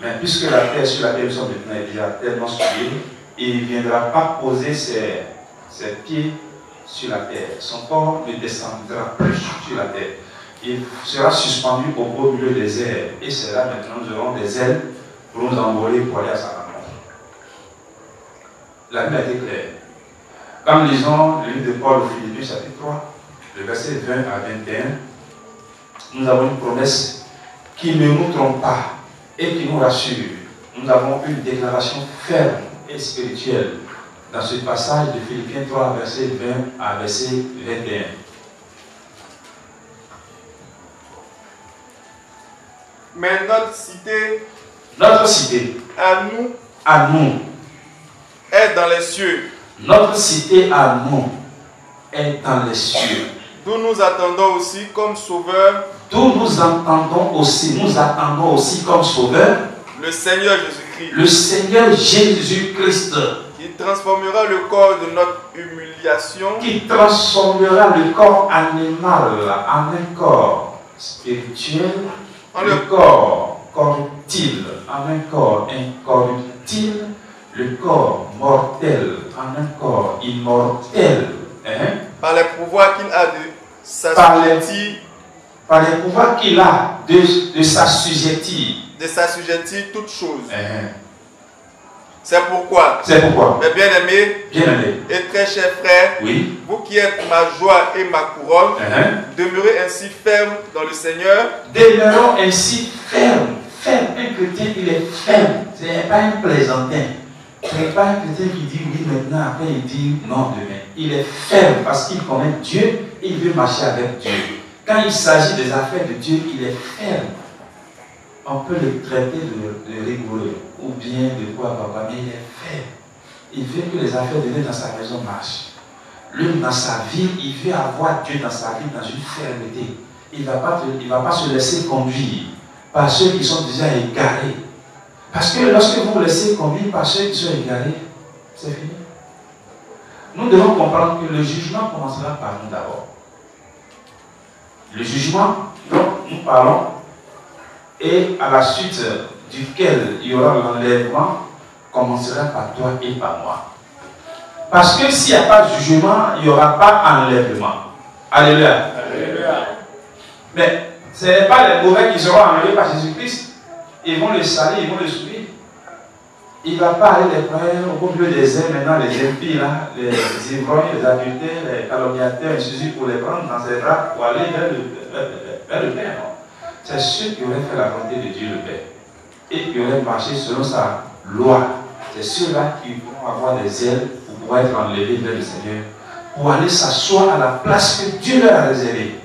A: Mais puisque la terre sur laquelle nous sommes maintenant est déjà tellement souillée, il ne viendra pas poser ses pieds sur la terre. Son corps ne descendra plus sur la terre. Il sera suspendu au beau milieu des airs. Et c'est là maintenant nous aurons des ailes pour nous envoler pour aller à sa rencontre. La Bible a été claire. Quand nous lisons le livre de Paul au Philippiens chapitre 3, le verset 20 à 21, nous avons une promesse qui ne nous trompe pas et qui nous rassure. Nous avons une déclaration ferme et spirituelle dans ce passage de Philippiens 3, verset 20 à verset 21.
B: Mais notre cité
A: à nous
B: est dans les cieux.
A: Notre cité à nous est dans les cieux.
B: D'où nous attendons aussi comme sauveur.
A: Nous attendons aussi comme sauveur.
B: Le Seigneur Jésus-Christ.
A: Le Seigneur Jésus-Christ.
B: Qui transformera le corps de notre humiliation.
A: Qui transformera le corps animal en un corps spirituel. Le corps corruptible en un corps incorruptible. Le corps mortel en un corps immortel.
B: Par les pouvoirs qu'il a de s'assujettir.
A: Par les pouvoirs qu'il a de s'assujettir.
B: De s'assujettir toutes choses. C'est pourquoi. Mes bien-aimés et très chers frères, vous qui êtes ma joie et ma couronne, demeurez ainsi fermes dans le Seigneur.
A: Demeurons ainsi fermes. Un chrétien, il est ferme. Ce n'est pas un plaisantin. Ce n'est pas un chrétien qui dit oui maintenant, après il dit non demain. Il est ferme parce qu'il connaît Dieu et il veut marcher avec Dieu. Quand il s'agit des affaires de Dieu, il est ferme. On peut le traiter de rigoureux ou bien de quoi, mais il est ferme. Il veut que les affaires de Dieu dans sa maison marchent. Lui, dans sa vie, il veut avoir Dieu dans sa vie dans une fermeté. Il ne va pas se laisser conduire par ceux qui sont déjà égarés. Parce que lorsque vous vous laissez conduire par ceux qui sont égarés, c'est fini. Nous devons comprendre que le jugement commencera par nous d'abord. Le jugement dont nous parlons et à la suite duquel il y aura l'enlèvement commencera par toi et par moi. Parce que s'il n'y a pas de jugement, il n'y aura pas enlèvement. Alléluia. Alléluia. Mais ce n'est pas les mauvais qui seront enlevés par Jésus-Christ. Ils vont le salir, ils vont le souiller. Il ne va pas aller les prendre au milieu des airs maintenant, les impies, là, les ivrognes, les adultères, les calomniateurs, Jésus pour les prendre dans ses bras pour aller vers le Père. C'est ceux qui auraient fait la volonté de Dieu le Père et qui auraient marché selon sa loi. C'est ceux-là qui vont avoir des ailes pour pouvoir être enlevés vers le Seigneur, pour aller s'asseoir à la place que Dieu leur a réservée.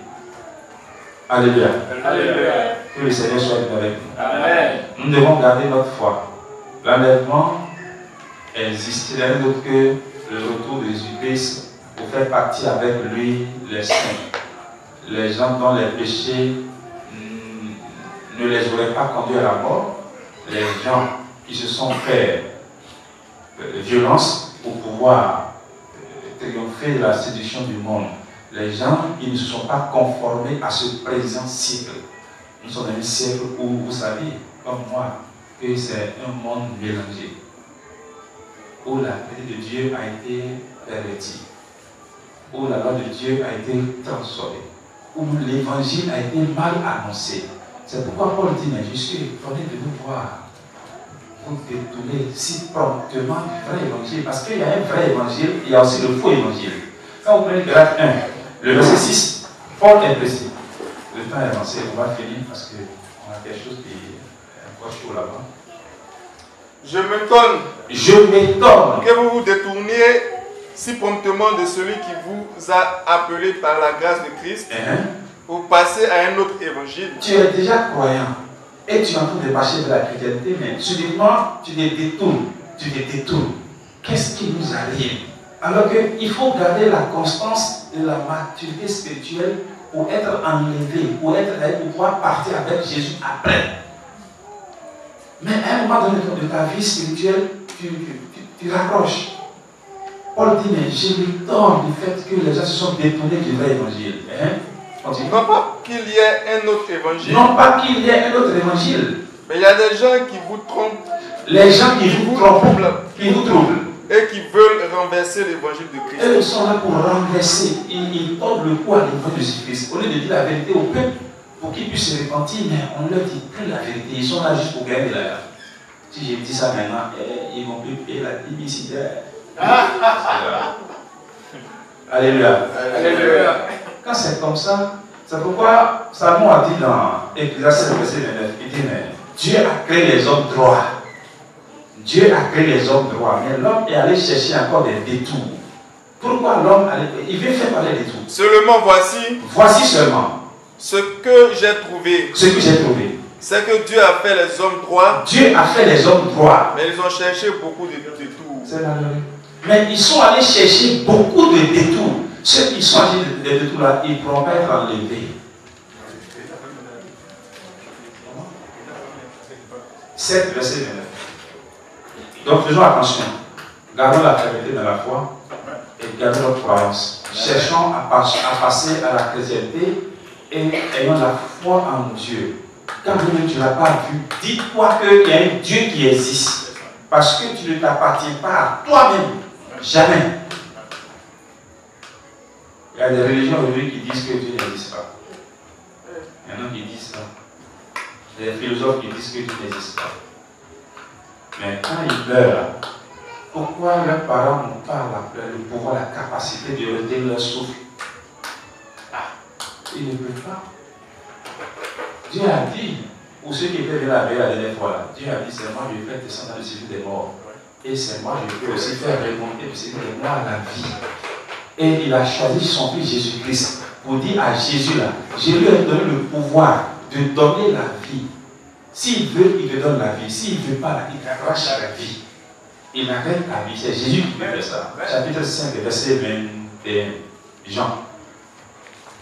A: Alléluia. Alléluia. Que le Seigneur soit avec nous. Amen. Nous devons garder notre foi. L'enlèvement existe. Il n'y a rien d'autre que le retour de Jésus-Christ pour faire partie avec lui les saints. Les gens dont les péchés ne les auraient pas conduits à la mort. Les gens qui se sont fait violence pour pouvoir triompher de la séduction du monde. Les gens qui ne se sont pas conformés à ce présent siècle. Nous sommes dans un siècle où vous savez, comme moi, que c'est un monde mélangé, où la vérité de Dieu a été pervertie, où la loi de Dieu a été transformée, où l'évangile a été mal annoncé. C'est pourquoi Paul dit, mais jusque, venez de nous voir, vous détournez si promptement du vrai évangile, parce qu'il y a un vrai évangile, il y a aussi le faux évangile. Quand vous prenez Galates 1, le verset 6, Paul est précis. Le temps est avancé, on va finir parce qu'on a quelque chose qui est encore chaud là-bas.
B: Je m'étonne que vous vous détourniez si promptement de celui qui vous a appelé par la grâce de Christ pour passer à un autre évangile.
A: Tu es déjà croyant et tu es en train de marcher de la chrétienté, mais subitement tu te détournes. Qu'est-ce qui nous arrive? Alors qu'il faut garder la constance de la maturité spirituelle pour être enlevé, pour pouvoir partir avec Jésus après. Mais à un moment donné de ta vie spirituelle, tu raccroches. Paul dit, mais je m'étonne du fait que les gens se sont détournés du vrai évangile.
B: Non pas qu'il y ait un autre évangile.
A: Non pas qu'il y ait un autre évangile.
B: Mais il y a des gens qui vous trompent.
A: Les gens qui vous trompent, qui vous troublent.
B: Et qui veulent renverser l'évangile de Christ.
A: Eux sont là pour renverser. Ils tordent le cou à l'évangile de Jésus-Christ. Au lieu de dire la vérité au peuple, pour qu'ils puissent se repentir, mais on leur dit plus la vérité. Ils sont là juste pour gagner de l'argent. Si j'ai dit ça maintenant, ils vont plus payer la publicité. Alléluia. Alléluia. Quand c'est comme ça, c'est pourquoi Salomon a dit dans Ecclésiaste verset 29, il dit, mais Dieu a créé les hommes droits. Dieu a créé les hommes droits, mais l'homme est allé chercher encore des détours. Pourquoi l'homme il veut faire parler des détours?
B: Seulement voici
A: seulement
B: ce que j'ai trouvé.
A: Ce que j'ai trouvé.
B: C'est que Dieu a fait les hommes droits.
A: Dieu a fait les hommes droits.
B: Mais ils ont cherché beaucoup de détours.
A: C'est malheureux. Mais ils sont allés chercher beaucoup de détours. Ceux qui sont allés des détours là, ils ne pourront pas être enlevés. 7 verset 29. Donc faisons attention. Gardons la fermeté dans la foi et gardons notre croyance. Cherchons à passer à la chrétienté et ayons la foi en Dieu. Quand tu ne l'as pas vu, dis-toi qu'il y a un Dieu qui existe. Parce que tu ne t'appartiens pas à toi-même. Jamais. Il y a des religions aujourd'hui qui disent que Dieu n'existe pas. Il y en a qui disent ça. Il y a des philosophes qui disent que Dieu n'existe pas. Mais quand ils meurent, pourquoi leurs parents n'ont pas le pouvoir, la capacité de retenir leur souffle? Ils ne peuvent pas. Dieu a dit, pour ceux qui étaient venus la dernière fois, Dieu a dit, c'est moi je vais faire descendre le séjour des morts. Et c'est moi je peux aussi faire remonter le séjour des morts à la vie. Et il a choisi son fils Jésus-Christ pour dire à Jésus là, je lui ai donné le pouvoir de donner la vie. S'il veut, il te donne la vie. S'il ne veut pas, il t'arrache la vie. Il n'arrête la vie. C'est Jésus qui fait ça. Chapitre 5, verset 21. Jean.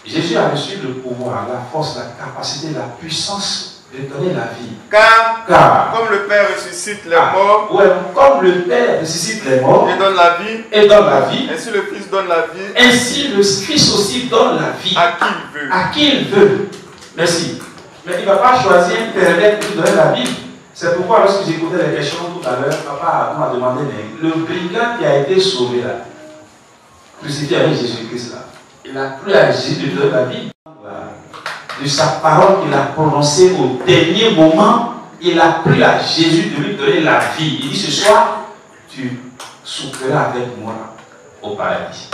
A: Jésus a reçu le pouvoir, la force, la capacité, la puissance de donner la vie.
B: Car comme le Père ressuscite les morts,
A: ouais, comme le Père ressuscite les morts
B: et donne la vie,
A: ainsi
B: le Fils donne la vie,
A: ainsi le Fils aussi donne la vie
B: à qui il veut.
A: À qui il veut. Merci. Mais il ne va pas choisir un pervers pour donner la vie. C'est pourquoi lorsque j'écoutais les questions tout à l'heure, papa m'a demandé, mais le brigand qui a été sauvé là, crucifié avec Jésus-Christ là, il a pris à Jésus de donner la vie. De sa parole qu'il a prononcée au dernier moment, il a pris à Jésus de lui donner la vie. Il dit ce soir, tu souffriras avec moi au paradis.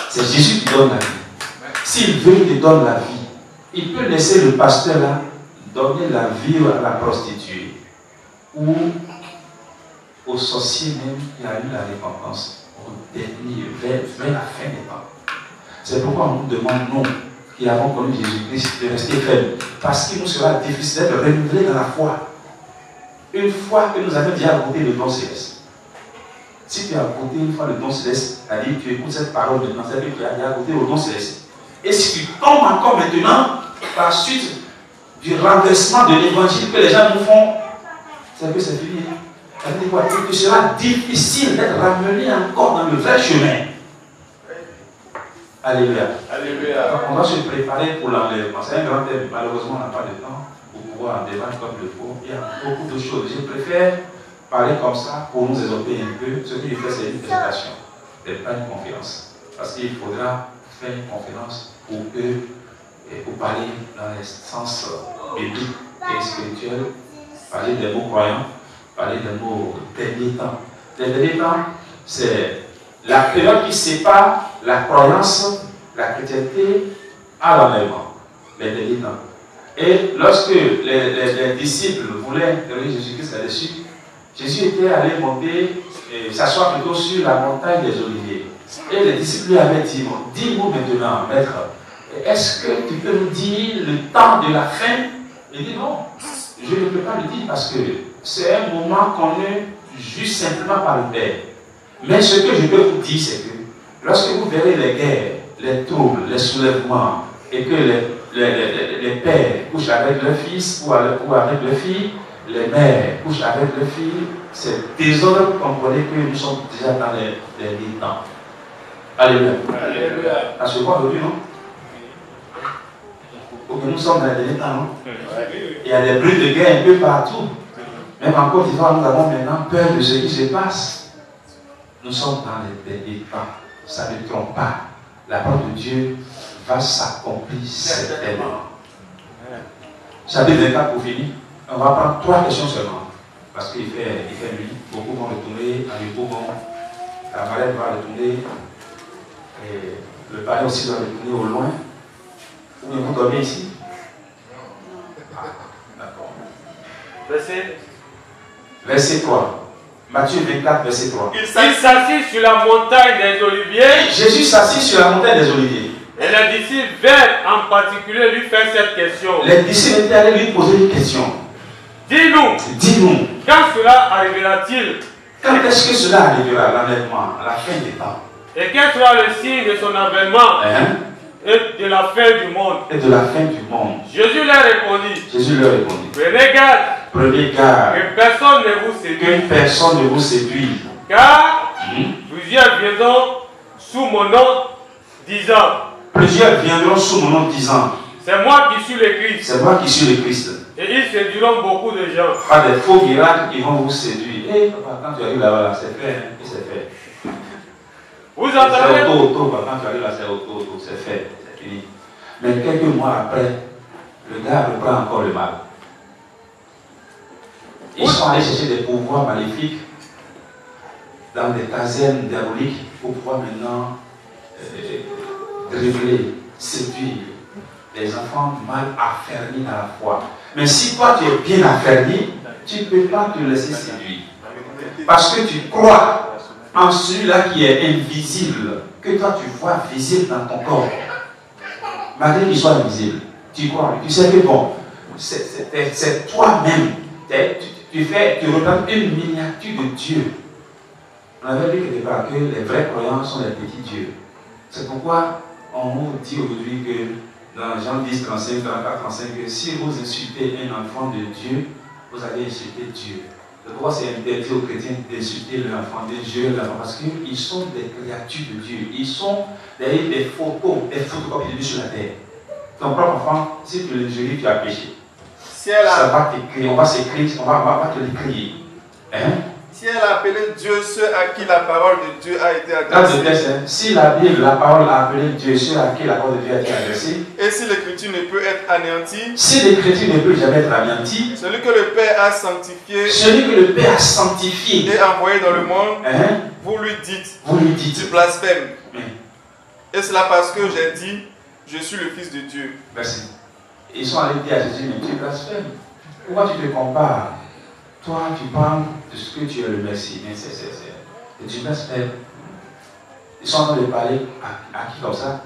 A: C'est Jésus qui donne la vie. S'il veut, il te donne la vie. Il peut laisser le pasteur là donner la vie à la prostituée ou au sorcier même qui a eu la récompense au dernier, vers la fin des temps. C'est pourquoi on nous demande, nous, qui avons connu Jésus-Christ, de rester faibles. Parce qu'il nous sera difficile de renouveler dans la foi. Une fois que nous avons déjà goûté le don céleste. Si tu as goûté une fois le don céleste, c'est-à-dire que tu écoutes cette parole maintenant, c'est-à-dire que tu as déjà goûté au don céleste. Et si tu tombes encore maintenant, par suite du renversement de l'évangile que les gens nous font, c'est que c'est fini. Il te sera difficile d'être ramené encore dans le vrai chemin. Alléluia.
B: Alléluia.
A: Donc on doit se préparer pour l'enlèvement. C'est un grand thème. Malheureusement, on n'a pas de temps pour pouvoir en débattre comme il faut. Il y a beaucoup de choses. Je préfère parler comme ça pour nous exhorter un peu. Ce que je fais, c'est une présentation, pas une conférence. Parce qu'il faudra faire une conférence pour parler dans les sens bibliques et spirituels, parler des mots croyants, parler des mots derniers temps. Les derniers temps, c'est la période qui sépare la croyance, la chrétienté à l'enlèvement. Les derniers temps. Et lorsque les disciples voulaient interroger Jésus-Christ là-dessus, Jésus était allé monter, s'asseoir plutôt sur la montagne des Oliviers. Et les disciples lui avaient dit, dis-nous maintenant, maître, est-ce que tu peux nous dire le temps de la fin? Il dit non, je ne peux pas le dire parce que c'est un moment qu'on est juste simplement par le Père. Mais ce que je peux vous dire, c'est que lorsque vous verrez les guerres, les troubles, les soulèvements, et que les pères couchent avec leurs fils ou avec leurs filles, les mères couchent avec leurs filles, c'est désormais vous comprenez que nous sommes déjà dans les temps. Alléluia.
B: Alléluia.
A: À ce point aujourd'hui, non? Nous sommes dans les derniers temps, non? Il y a des bruits de guerre un peu partout. Même en Côte d'Ivoire, nous avons maintenant peur de ce qui se passe. Nous sommes dans les derniers temps. Ça ne trompe pas. La parole de Dieu va s'accomplir certainement. Chapitre 24 pour finir. On va prendre 3 questions seulement. Parce qu'il fait nuit. Beaucoup vont retourner à repos. La marraine va retourner. Et le palais aussi doit retourner au loin. Vous dormez ici? D'accord. Verset 3. Matthieu 24, verset 3.
C: Il s'assit sur la montagne des Oliviers.
A: Jésus s'assit sur la montagne des Oliviers.
C: Et les disciples vinrent en particulier lui faire cette question.
A: Les disciples étaient allés lui poser une question.
C: Dis-nous, quand cela arrivera-t-il?
A: Quand est-ce que cela arrivera, l'enlèvement, à la fin des temps?
C: Et quel sera le signe de son avènement et de la fin du monde?
A: Et de la fin du monde.
C: Jésus leur répondit. Prenez garde.
A: Prenez garde.
C: Que personne ne vous séduise.
A: Que personne ne vous séduise.
C: Car plusieurs viendront sous mon nom disant.
A: Plusieurs viendront sous mon nom disant.
C: C'est moi qui suis le Christ.
A: C'est moi qui suis le Christ.
C: Et ils séduiront beaucoup de gens.
A: Pas des faux miracles qui vont vous séduire. Et quand tu arrives là-bas, c'est fait. Et c'est fait.
C: Vous entendez?
A: C'est auto. Quand tu arrives là, c'est auto. C'est fait. C'est fini. Mais quelques mois après, le gars reprend encore le mal. Ils sont allés chercher des pouvoirs maléfiques dans des casernes diaboliques pour pouvoir maintenant dribbler, séduire les enfants mal affermis dans la foi. Mais si toi tu es bien affermi, tu ne peux pas te laisser séduire. Parce que tu crois en celui-là qui est invisible, que toi tu vois visible dans ton corps. Malgré qu'il soit invisible, tu crois, tu sais que bon, c'est toi-même. Tu représentes une miniature de Dieu. On avait vu quelque part que les vrais croyants sont les petits dieux. C'est pourquoi on vous dit aujourd'hui que dans Jean 10, 35, 34, 35, que si vous insultez un enfant de Dieu, vous allez insulter Dieu. C'est pourquoi c'est interdit aux chrétiens d'insulter l'enfant de Dieu, parce qu'ils sont des créatures de Dieu. Ils sont des photos, des photocopies de Dieu sur la terre. Ton propre enfant, si tu le juries, tu as péché. Ça va t'écrire, on va s'écrire, on va te l'écrire.
B: Si elle a appelé Dieu ceux à qui la parole de Dieu a été adressée.
A: Si la Bible, la parole a appelé Dieu ceux à qui la parole de Dieu a été adressée.
B: Et si l'écriture ne peut être anéantie.
A: Si l'écriture ne peut jamais être anéantie.
B: Celui que le Père a sanctifié.
A: Celui que le Père a sanctifié.
B: Et envoyé dans le monde. Vous lui dites. Tu blasphèmes. Et cela parce que j'ai dit, je suis le Fils de Dieu.
A: Merci. Ils sont allés dire à Jésus, mais tu blasphèmes. Pourquoi tu te compares? Toi, tu parles de ce que tu es le Messie. Mais c'est du blasphème. Ils sont en train de parler à qui comme ça?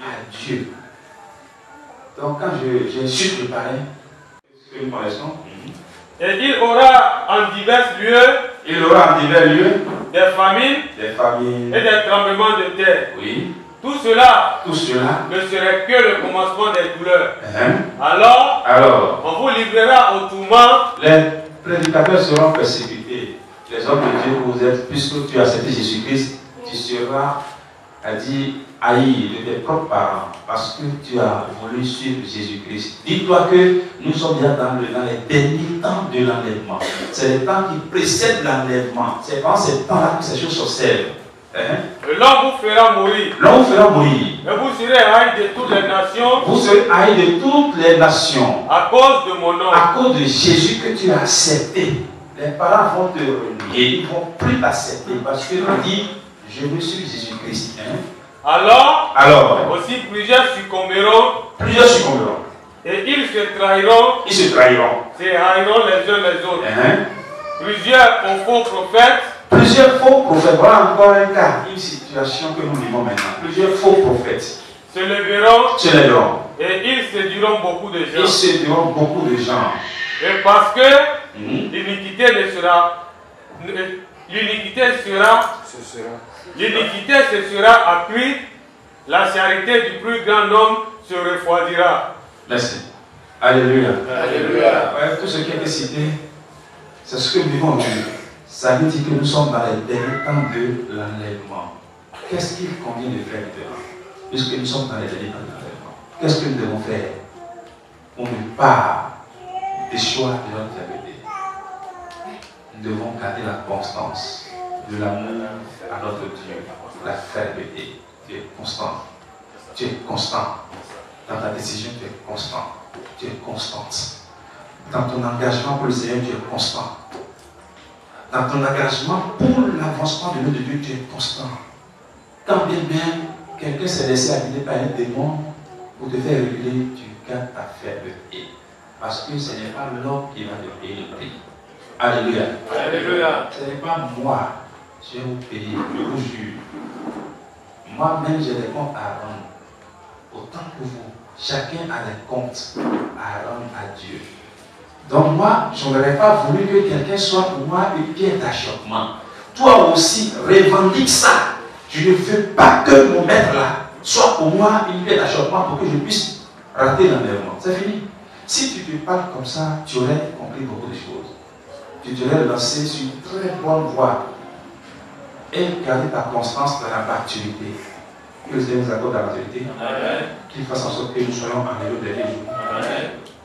A: À Dieu. Donc, quand j'ai su préparer, c'est une correction.
C: Et il aura en divers lieux. Des famines. Et des tremblements de terre.
A: Oui.
C: Tout cela
A: ne
C: serait que le commencement des douleurs. Alors, on vous livrera au tourment.
A: Les prédicateurs seront persécutés. Les hommes de Dieu, vous êtes, puisque tu as accepté Jésus-Christ, tu seras, haï de tes propres parents, parce que tu as voulu suivre Jésus-Christ. Dis-toi que nous sommes bien dans les derniers temps de l'enlèvement. C'est les temps qui précèdent l'enlèvement. C'est pendant ces temps-là que ces choses s'observent.
C: L'homme vous fera mourir.
A: Et
C: vous serez haïs de toutes les nations.
A: Vous serez haïs de toutes les nations.
C: À cause de mon nom.
A: À cause de Jésus que tu as accepté. Les parents vont te renier. Ils ne vont plus t'accepter parce que tu dis, je me suis Jésus-Christ.
C: Alors, aussi plusieurs succomberont. Et ils se trahiront. Se haïront les uns les autres. Plusieurs faux prophètes.
A: Voilà encore un cas, une situation que nous vivons maintenant. Plusieurs faux prophètes
C: se lèveront. Et ils séduiront beaucoup de gens. Et parce que l'iniquité se sera accrue, la charité du plus grand homme se refroidira.
A: Merci. Alléluia. Ouais, tout ce qui a été cité, c'est ce que nous vivons aujourd'hui. Ça veut dire que nous sommes dans les derniers temps de l'enlèvement. Qu'est-ce qu'il convient de faire maintenant? Puisque nous sommes dans les derniers temps de l'enlèvement. Qu'est-ce que nous devons faire? On ne part des choix de notre vérité. Nous devons garder la constance, de l'amour à notre Dieu, la fermeté. Tu es constant. Tu es constant. Dans ta décision, tu es constant. Tu es constante. Dans ton engagement pour le Seigneur, tu es constant. Dans ton engagement pour l'avancement de l'œuvre de Dieu, tu es constant. Quand bien même quelqu'un s'est laissé habiter par un démon pour te faire reculer, tu gardes ta fermeté. Parce que ce n'est pas l'homme qui va te payer le prix. Alléluia. Ce n'est pas moi. Je vais vous payer, je vous jure. Moi-même, j'ai des comptes à rendre. autant que vous, chacun a des comptes à rendre à Dieu. Donc moi, je n'aurais pas voulu que quelqu'un soit pour moi une pierre d'achoppement. Toi aussi, revendique ça. Je ne veux pas que mon maître là soit pour moi une pierre d'achoppement pour que je puisse rater l'enlèvement. C'est fini. Si tu te parles comme ça, tu aurais compris beaucoup de choses. Tu t'aurais lancé sur une très bonne voie et garder ta constance dans la maturité. Que le Seigneur nous accorde la maturité. Qu'il fasse en sorte que nous soyons en au dernier jour.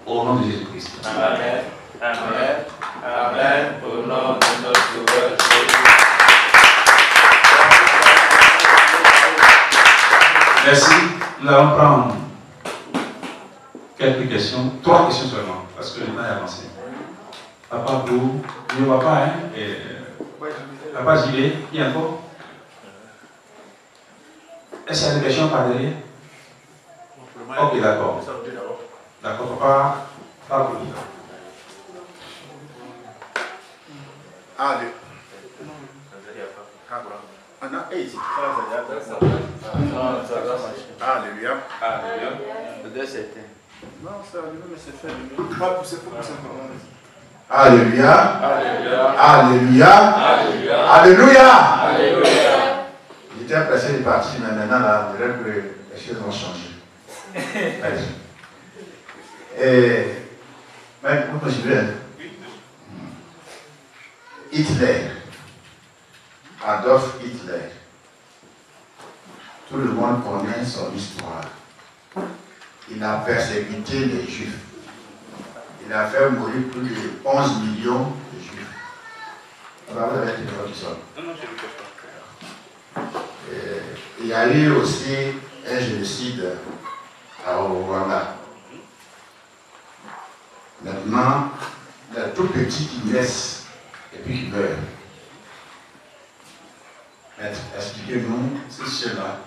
A: Au nom de Jésus-Christ.
C: Amen. Amen. Amen. Au nom de notre Sauveur Jésus.
A: Merci. Nous allons prendre quelques questions, 3 questions seulement, parce que le temps est avancé. Papa Blou, il ne voit pas, hein? Papa Gilet, il y a encore? Est-ce qu'il y a des questions par derrière? Ok, d'accord. D'accord, papa, pas Blou.
E: Allez. Alléluia.
A: Alléluia.
E: Non, c'est allumé, mais c'est fait allumer. Pas pousser, faut pousser. Alléluia. Alléluia. Alléluia. Alléluia. J'étais pressé de partir, mais maintenant, là, je dirais que les choses ont changé. Et, mais pourquoi je vais? Hitler. Adolf Hitler. Tout le monde connaît son histoire. Il a persécuté les Juifs. Il a fait mourir plus de 11 millions de Juifs. Alors, vous avez été qui sonne. Il y a eu aussi un génocide au Rwanda. Maintenant, les tout petits qui naissent et puis qui meurent. Expliquez-nous ce cela.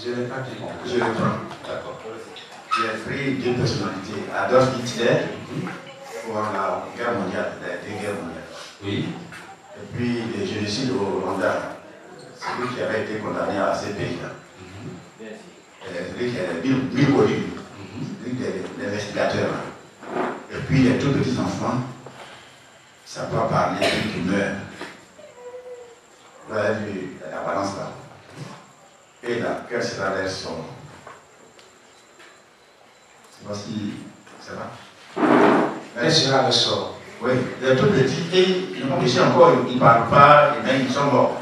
A: Je n'ai pas dit compris.
E: Je le prends. D'accord. J'ai pris 2 personnalités. Adolf Hitler pour la guerre mondiale, les 2 guerres mondiales.
A: Oui.
E: Et puis le génocide au Rwanda. C'est lui qui avait été condamné à ces pays-là. Celui qui est 1000 connus. Celui qui est l'investigateur. Et puis les tout petits enfants, ça peut parler qui meurent. Vous avez vu la balance là. Et là, quel sera leur sort? C'est pas si. Ça va?
A: Quel sera leur sort?
E: Oui, les tout petits, et ils n'ont pas encore, ils ne parlent pas, et même ils sont morts.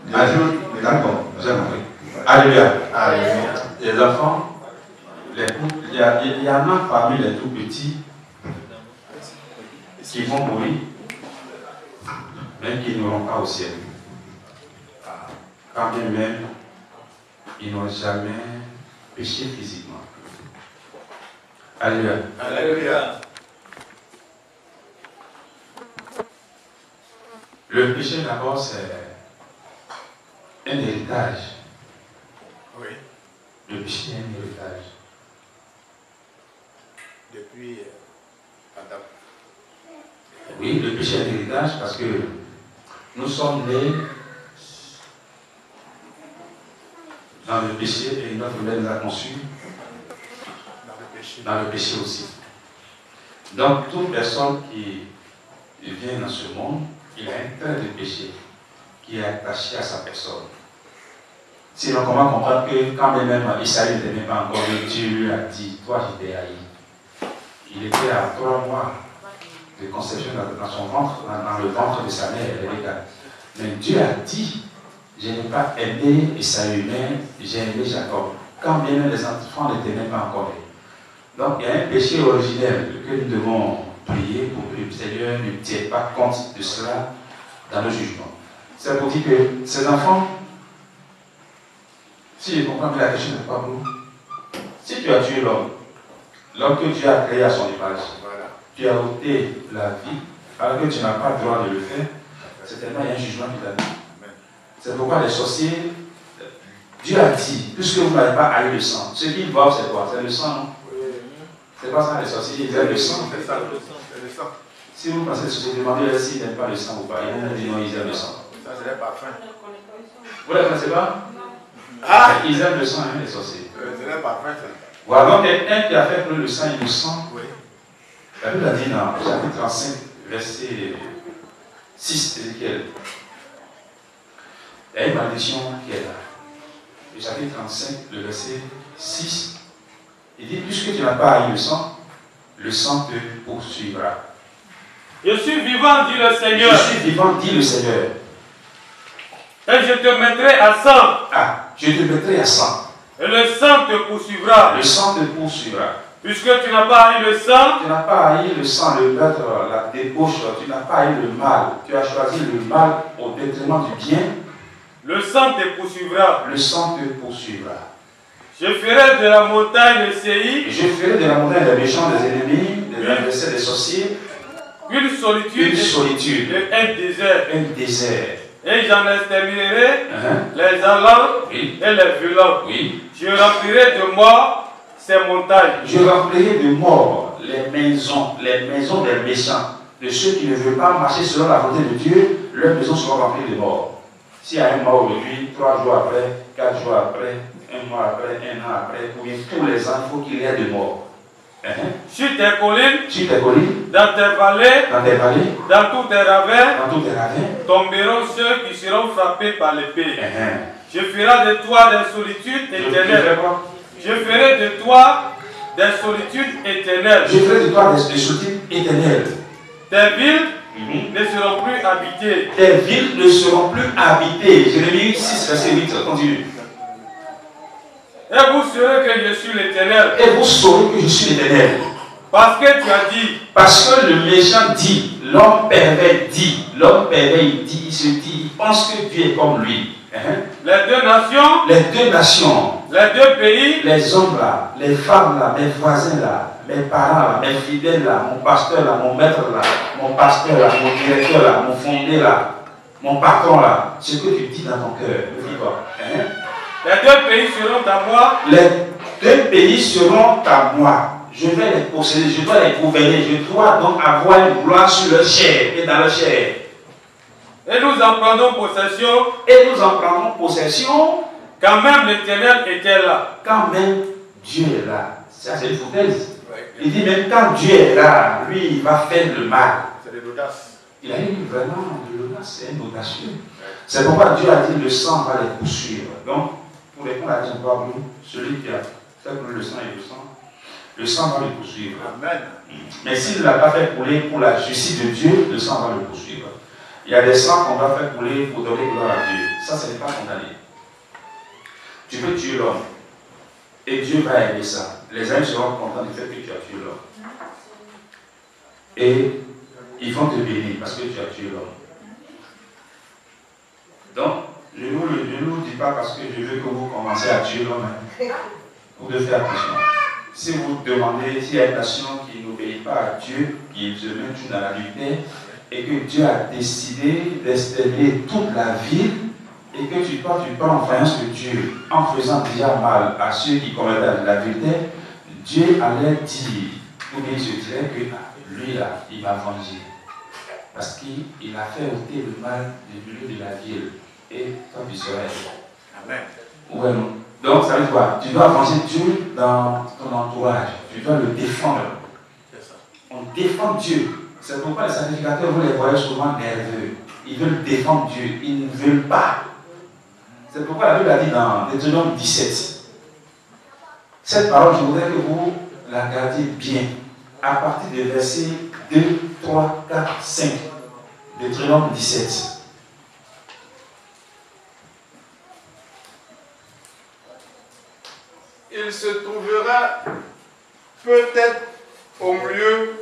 A: D'accord, vous avez compris. Alléluia.
E: Alléluia.
A: Les enfants, il y en a parmi les tout petits qui vont mourir, mais qui n'iront pas au ciel. Quand bien même, ils n'ont jamais péché physiquement. Alléluia.
E: Alléluia.
A: Le péché d'abord, c'est un héritage.
E: Oui.
A: Le péché est un héritage.
E: Depuis Adam.
A: Oui, le péché est un héritage parce que nous sommes nés dans le péché et notre mère nous a conçus dans le péché aussi. Donc, toute personne qui vient dans ce monde, il a un trait de péché qui est attaché à sa personne. Sinon, comment comprendre que quand même Isaïe n'était même pas encore né, Dieu lui a dit, toi je t'ai haï. Il était à 3 mois de conception dans son ventre, dans le ventre de sa mère, Rebecca. Mais Dieu a dit, je n'ai pas aimé Isaïe, mais j'ai aimé Jacob. Quand bien même les enfants n'étaient même pas encore nés. Donc il y a un péché originel que nous devons prier pour que le Seigneur ne tienne pas compte de cela dans nos jugements. C'est pour dire que ces enfants, si je comprends bien la question de Pablo, si tu as tué l'homme que Dieu a créé à son image, tu as ôté la vie, alors que tu n'as pas le droit de le faire, certainement il y a un jugement qui t'a dit. C'est pourquoi les sorciers, Dieu a dit, puisque vous n'avez pas haï le sang, ce qu'ils boivent c'est quoi? C'est le sang, non? C'est pas ça les sorciers, ils aiment le sang.
E: C'est le sang.
A: Si vous pensez que vous demandez s'ils n'aiment pas le sang ou pas, ils vont vous dire non, ils aiment le sang.
D: Ça, c'est les parfums.
A: Vous ne la connaissez pas?
D: Ah!
A: Ils aiment le sang, hein, les sorciers.
D: C'est les parfums, ça.
A: Voilà, donc quelqu'un qui a fait brûler le sang innocent.
D: Oui.
A: La Bible a dit dans le chapitre 35, verset 6, Ézéchiel. Il y a une malédiction qui est là. Le chapitre 35, le verset 6, il dit, puisque tu n'as pas haï le sang te poursuivra.
C: Je suis vivant, dit le Seigneur.
A: Je suis vivant, dit le Seigneur.
C: Et je te mettrai à sang.
A: Ah, je te mettrai à sang.
C: Et le sang te poursuivra.
A: Le sang te poursuivra.
C: Puisque tu n'as pas haï le sang.
A: Tu n'as pas haï le sang, le meurtre, la débauche. Tu n'as pas haï le mal. Tu as choisi le mal au détriment du bien. Le sang te poursuivra. Le sang te poursuivra.
C: Je ferai de la montagne de Séir.
A: Je ferai de la montagne des méchants, des ennemis, des adversaires, des sorciers.
C: Une solitude. Et un désert.
A: Un désert.
C: Et j'en exterminerai les allants et les violents.
A: Oui.
C: Je remplirai de mort ces montagnes.
A: Je remplirai de mort les maisons des méchants, de ceux qui ne veulent pas marcher selon la volonté de Dieu. Leurs maisons seront remplies de morts. S'il y a un mort aujourd'hui, 3 jours après, 4 jours après, 1 mois après, 1 an après, ou bien tous les ans, il faut qu'il y ait de morts.
C: Sur tes collines,
A: dans
C: tes vallées, dans tous tes ravins, tomberont ceux qui seront frappés par l'épée. Je ferai de toi des solitudes éternelles. Je ferai de toi des solitudes éternelles.
A: Je ferai de toi des solitudes éternelles.
C: Tes villes ne seront plus habitées.
A: Tes villes ne seront plus habitées. Jérémie 6, verset 8, continue.
C: Et vous saurez que je suis l'Éternel.
A: Et vous saurez que je suis l'Éternel.
C: Parce que tu as dit.
A: Parce que le méchant dit, l'homme pervers dit, il se dit, il pense que Dieu est comme lui.
C: Les deux nations,
A: les deux pays,
C: les
A: hommes là, les femmes là, mes voisins là, mes parents là, mes fidèles là, mon pasteur là, mon maître là, mon pasteur là, mon directeur là, mon fondé là, mon patron là, ce que tu dis dans ton cœur, ne dis pas.
C: Les deux pays seront à moi.
A: Les deux pays seront à moi. Je vais les posséder, je dois les gouverner, je dois donc avoir une gloire sur leur chair et dans leur chair.
C: Et nous en prendrons possession. Quand même l'Éternel était là.
A: Quand même Dieu est là. Ça c'est une hypothèse. Il dit même quand Dieu est là, lui il va faire le mal.
D: C'est de l'audace.
A: Il a eu vraiment de l'audace, c'est un audacieux. C'est pourquoi Dieu a dit le sang va les poursuivre. Donc, pour répondre à la question, celui qui a fait couler le sang et le sang va le poursuivre.
D: Amen.
A: Mais s'il ne l'a pas fait couler pour la justice de Dieu, le sang va le poursuivre. Il y a des sangs qu'on va faire couler pour donner gloire à Dieu. Ça, ce n'est pas condamné. Tu peux tuer l'homme. Et Dieu va aimer ça. Les hommes seront contents du fait que tu as tué l'homme. Et ils vont te bénir parce que tu as tué l'homme. Donc, je ne vous dis pas parce que je veux que vous commencez à tuer l'homme. Vous devez faire attention. Si vous demandez, s'il y a une nation qui n'obéit pas à Dieu, qui se met dans la l'adultère, et que Dieu a décidé d'exterminer toute la ville, et que tu prends en faïence de Dieu, en faisant déjà mal à ceux qui commettent l'adultère, Dieu allait dire, ou bien je dirais que lui là, il va venger. Parce qu'il a fait ôter le mal du milieu de la ville. Et toi tu serais.
D: Amen.
A: Ouais, non. Donc ça veut dire quoi? Tu dois venger Dieu dans ton entourage. Tu dois le défendre. On défend Dieu. C'est pourquoi les sacrificateurs, vous les voyez souvent nerveux. Ils veulent défendre Dieu. Ils ne veulent pas. C'est pourquoi la Bible a dit dans Deutéronome 17. Cette parole, je voudrais que vous la gardiez bien. À partir des versets 2, 3, 4, 5. Deutéronome 17.
B: Il se trouvera peut-être au milieu.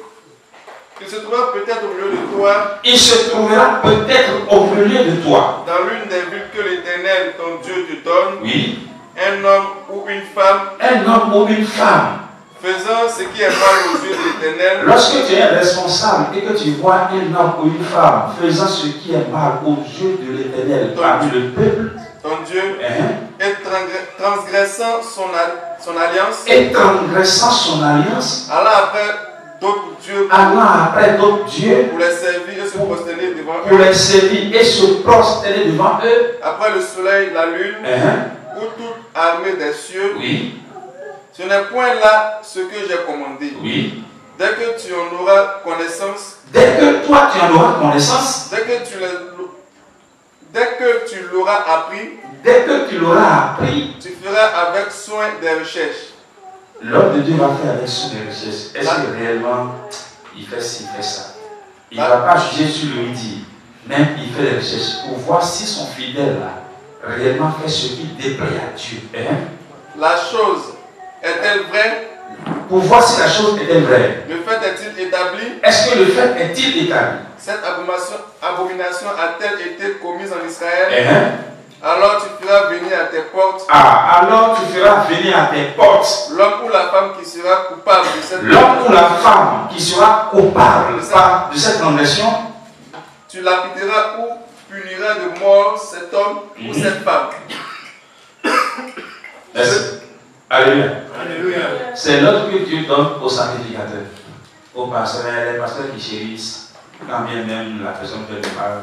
B: Il se trouvera peut-être au milieu de toi.
A: Il se trouvera peut-être au milieu de toi.
B: Dans l'une des villes que l'Éternel, ton Dieu, te donne.
A: Oui.
B: Un homme ou une femme.
A: Un homme ou une femme.
B: Faisant ce qui est mal aux yeux de l'Éternel.
A: Lorsque tu es responsable et que tu vois un homme ou une femme faisant ce qui est mal aux yeux de l'Éternel parmi le peuple,
B: ton Dieu, et transgressant son alliance,
A: et transgressant son alliance,
B: allant après d'autres dieux.
A: Allant après d'autres dieux.
B: Pour les servir et se prosterner devant eux.
A: Pour les servir et se prosterner devant eux.
B: Après le soleil, la lune, ou toute armée des cieux.
A: Oui.
B: Ce n'est point là ce que j'ai commandé.
A: Oui.
B: Dès que tu en auras connaissance.
A: Dès que toi tu en auras connaissance.
B: Dès que tu l'auras appris.
A: Dès que tu l'auras appris.
B: Tu feras avec soin des recherches.
A: L'homme de Dieu va faire avec soin des recherches. Est-ce que réellement il fait ci, il fait ça? Il ne va pas juger sur le midi. Même il fait des recherches pour voir si son fidèle là réellement fait ce qu'il déplaît à Dieu.
B: La chose est-elle vraie?
A: Pour voir si la chose est-elle vraie.
B: Le fait est-il établi?
A: Est-ce que le fait est-il établi?
B: Cette abomination a-t-elle été commise en Israël? Alors tu feras venir à tes portes.
A: Alors tu feras venir à tes portes.
B: L'homme ou la femme qui sera coupable de cette
A: L'homme ou la femme qui sera coupable de cette transgression.
B: Tu lapideras ou puniras de mort cet homme ou cette femme.
A: Alléluia. C'est l'ordre que Dieu donne aux sacrificateurs, aux pasteurs, les pasteurs qui chérissent, quand bien même la personne fait du mal.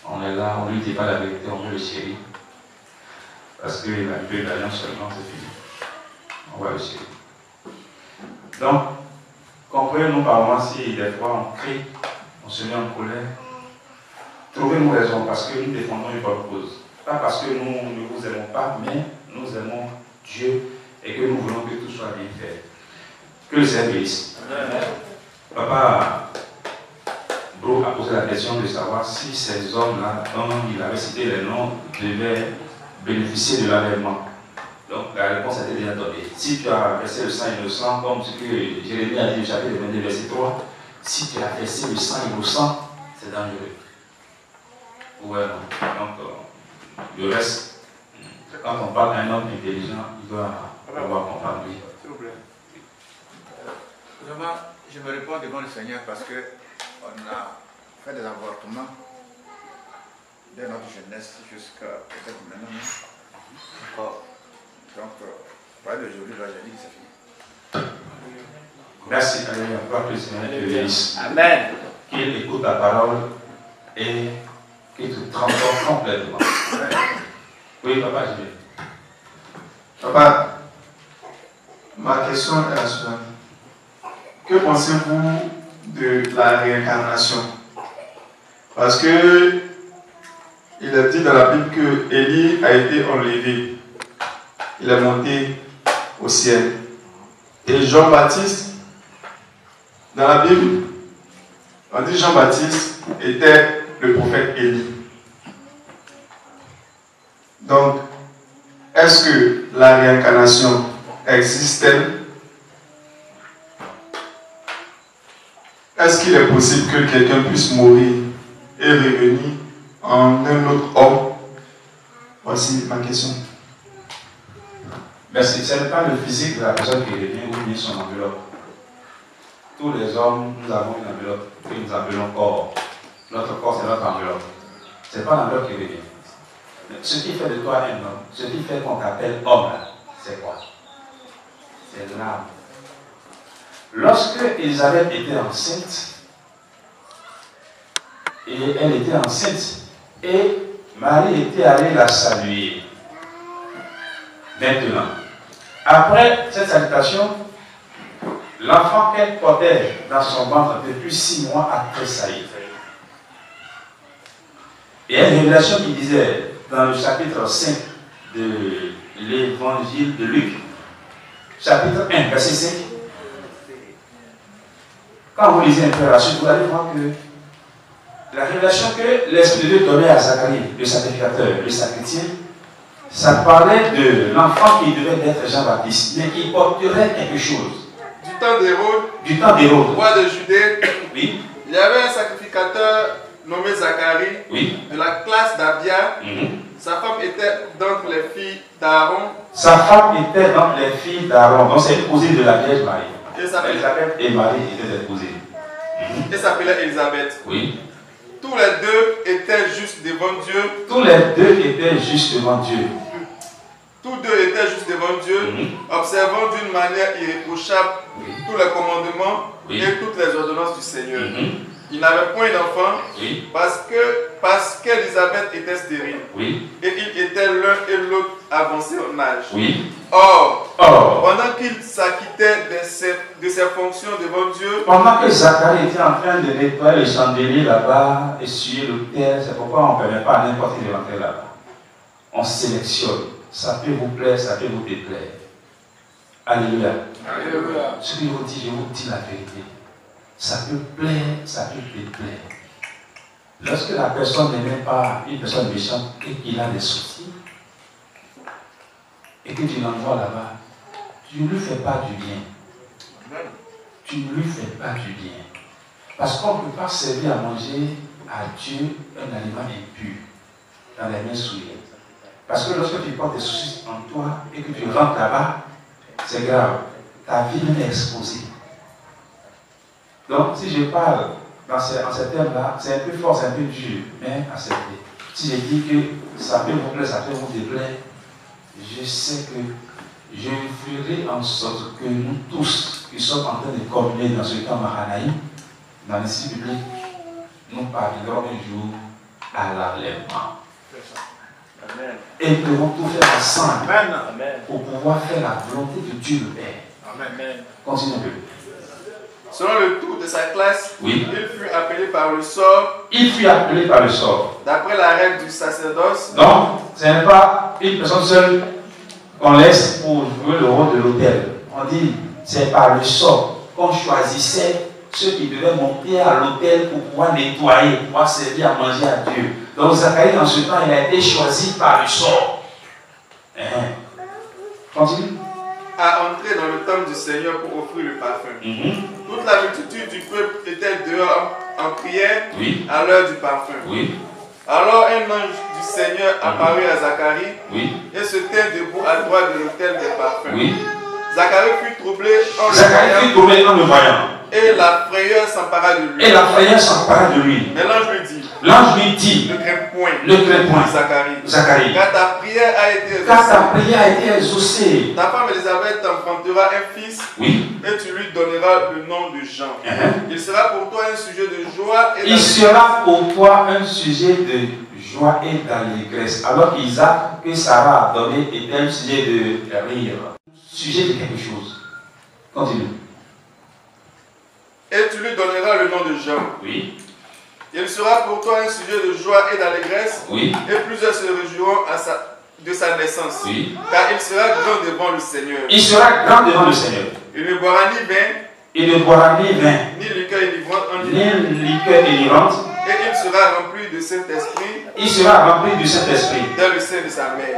A: On est là, on ne lui dit pas la vérité, on veut le chérir. Parce qu'il a tué l'alliance seulement, c'est fini. On va le chérir. Donc, comprenez-nous par moments si des fois on crie, on se met en colère. Trouvez-nous raison parce que nous défendons une bonne cause. Pas parce que nous ne vous aimons pas, mais nous aimons Dieu et que nous voulons que tout soit bien fait. Que le Seigneur bénisse. Papa Bro a posé la question de savoir si ces hommes-là, dont il avait cité les noms, devaient bénéficier de l'enlèvement. Donc la réponse a été déjà donnée. Si tu as versé le sang innocent, comme ce que Jérémie a dit au chapitre 22, verset 3, si tu as versé le sang innocent, c'est dangereux. Ouais, donc le reste, quand on parle d'un homme intelligent, il doit avoir comprendre lui.
D: S'il vous plaît. Vraiment, je me réponds devant le Seigneur parce que on a fait des avortements dès notre jeunesse jusqu'à peut-être maintenant. Encore. Donc, parler d'aujourd'hui, là, j'ai dit que c'est fini.
A: Merci, Alléluia. Que le Seigneur te bénisse.
D: Amen.
A: Qu'il écoute ta parole et qu'il te transforme complètement. Oui, papa, je vais.
F: Papa, ma question est la suivante. Que pensez-vous de la réincarnation? Parce que il est dit dans la Bible que Élie a été enlevé. Il est monté au ciel. Et Jean-Baptiste, dans la Bible, on dit Jean-Baptiste était le prophète Élie. Donc, est-ce que la réincarnation existe-t-elle? Est-ce qu'il est possible que quelqu'un puisse mourir et revenir en un autre homme? Voici ma question.
A: Merci. Ce n'est pas le physique de la personne qui revient ou bien son enveloppe. Tous les hommes, nous avons une enveloppe que nous appelons corps. Notre corps, c'est notre enveloppe. Ce n'est pas l'enveloppe qui revient. Ce qui fait de toi un homme, ce qui fait qu'on t'appelle homme, c'est quoi? C'est l'âme. Lorsque Élisabeth était enceinte, et elle était enceinte, et Marie était allée la saluer. Maintenant, après cette salutation, l'enfant qu'elle portait dans son ventre depuis 6 mois a tressailli. Et une révélation qui disait dans le chapitre 5 de l'évangile de Luc, chapitre 1, verset 5, quand vous lisez un peu la suite, vous allez voir que la révélation que l'Esprit de Dieu donnait à Zacharie, le sacrificateur, le sacristier, ça parlait de l'enfant qui devait être Jean-Baptiste, mais qui porterait quelque chose.
B: Du temps d'Hérode, roi de Judée,
A: oui.
B: Il y avait un sacrificateur nommé Zacharie,
A: oui.
B: De la classe d'Abia. Sa femme était d'entre les filles d'Aaron.
A: Sa femme était d'entre les filles d'Aaron, donc c'est une cousine de la Vierge Marie.
B: Elisabeth
A: et Marie étaient des cousines.
B: Elle s'appelait Elisabeth.
A: Oui.
B: Tous les deux étaient justes devant Dieu.
A: Tous les deux étaient justes devant Dieu.
B: tous deux étaient justes devant Dieu, observant d'une manière irréprochable tous les commandements et toutes les ordonnances du Seigneur. Ils n'avaient point d'enfant parce qu'Élisabeth était stérile. Et ils étaient l'un et l'autre avancés en âge. Or, pendant qu'il s'acquittait de ses fonctions devant Dieu,
A: pendant que Zacharie était en train de nettoyer les chandeliers là-bas, essuyer l'autel, c'est pourquoi on ne permet pas à n'importe qui de rentrer là-bas. On sélectionne. Ça peut vous plaire, ça peut vous déplaire. Alléluia. Alléluia. Ce que je vous dis la vérité. Ça peut plaire, ça peut déplaire. Lorsque la personne n'aime pas une personne méchante et qu'il a des soucis, et que tu l'envoies là-bas, tu ne lui fais pas du bien. Tu ne lui fais pas du bien. Parce qu'on ne peut pas servir à manger à Dieu un aliment impur dans les mains souillées. Parce que lorsque tu portes des soucis en toi et que tu rentres là-bas, c'est grave. Ta vie est exposée. Donc, si je parle en ces termes-là, c'est un peu fort, c'est un peu dur, mais accepté. Si je dis que ça peut vous plaire, ça peut vous déplaire, je sais que je ferai en sorte que nous tous qui sommes en train de communier dans ce temps Mahanaïm, dans les sites publics, nous parviendrons un jour à l'enlèvement. Et nous devons tout faire ensemble pour pouvoir faire la volonté de Dieu le Père. Amen. Continue un peu.
B: Selon le tour de sa classe, il fut appelé par le sort.
A: Il fut appelé par le sort.
B: D'après la règle du sacerdoce.
A: Non, ce n'est pas une personne seule qu'on laisse pour jouer le rôle de l'autel. On dit, c'est par le sort qu'on choisissait ceux qui devaient monter à l'autel pour pouvoir nettoyer, pour pouvoir servir à manger à Dieu. Donc Zacharie, dans ce temps, il a été choisi par le sort. Continue.
B: À entrer dans le temple du Seigneur pour offrir le parfum. Toute la multitude du peuple était dehors en prière à l'heure du parfum. Alors un ange du Seigneur apparut à Zacharie et se tint debout à droite de l'autel des parfums. Zacharie fut troublé en le voyant. Et la frayeur s'empara de lui. Mais l'ange lui dit, ne crains point, Zacharie. Car ta prière a été exaucée. Ta femme Élisabeth t'enfantera un fils et tu lui donneras le nom de Jean. Il sera pour toi un sujet de joie et d'allégresse. Alors qu'Isaac, que Sarah a donné, était un sujet de rire. Sujet de quelque chose. Continue. Et tu lui donneras le nom de Jean. Il sera pour toi un sujet de joie et d'allégresse. Et plusieurs se réjouiront de sa naissance. Car il sera grand devant le Seigneur. Il ne boira ni vin. Ni liqueur délivrante. Et il sera rempli de Saint-Esprit. Dans le sein de sa mère.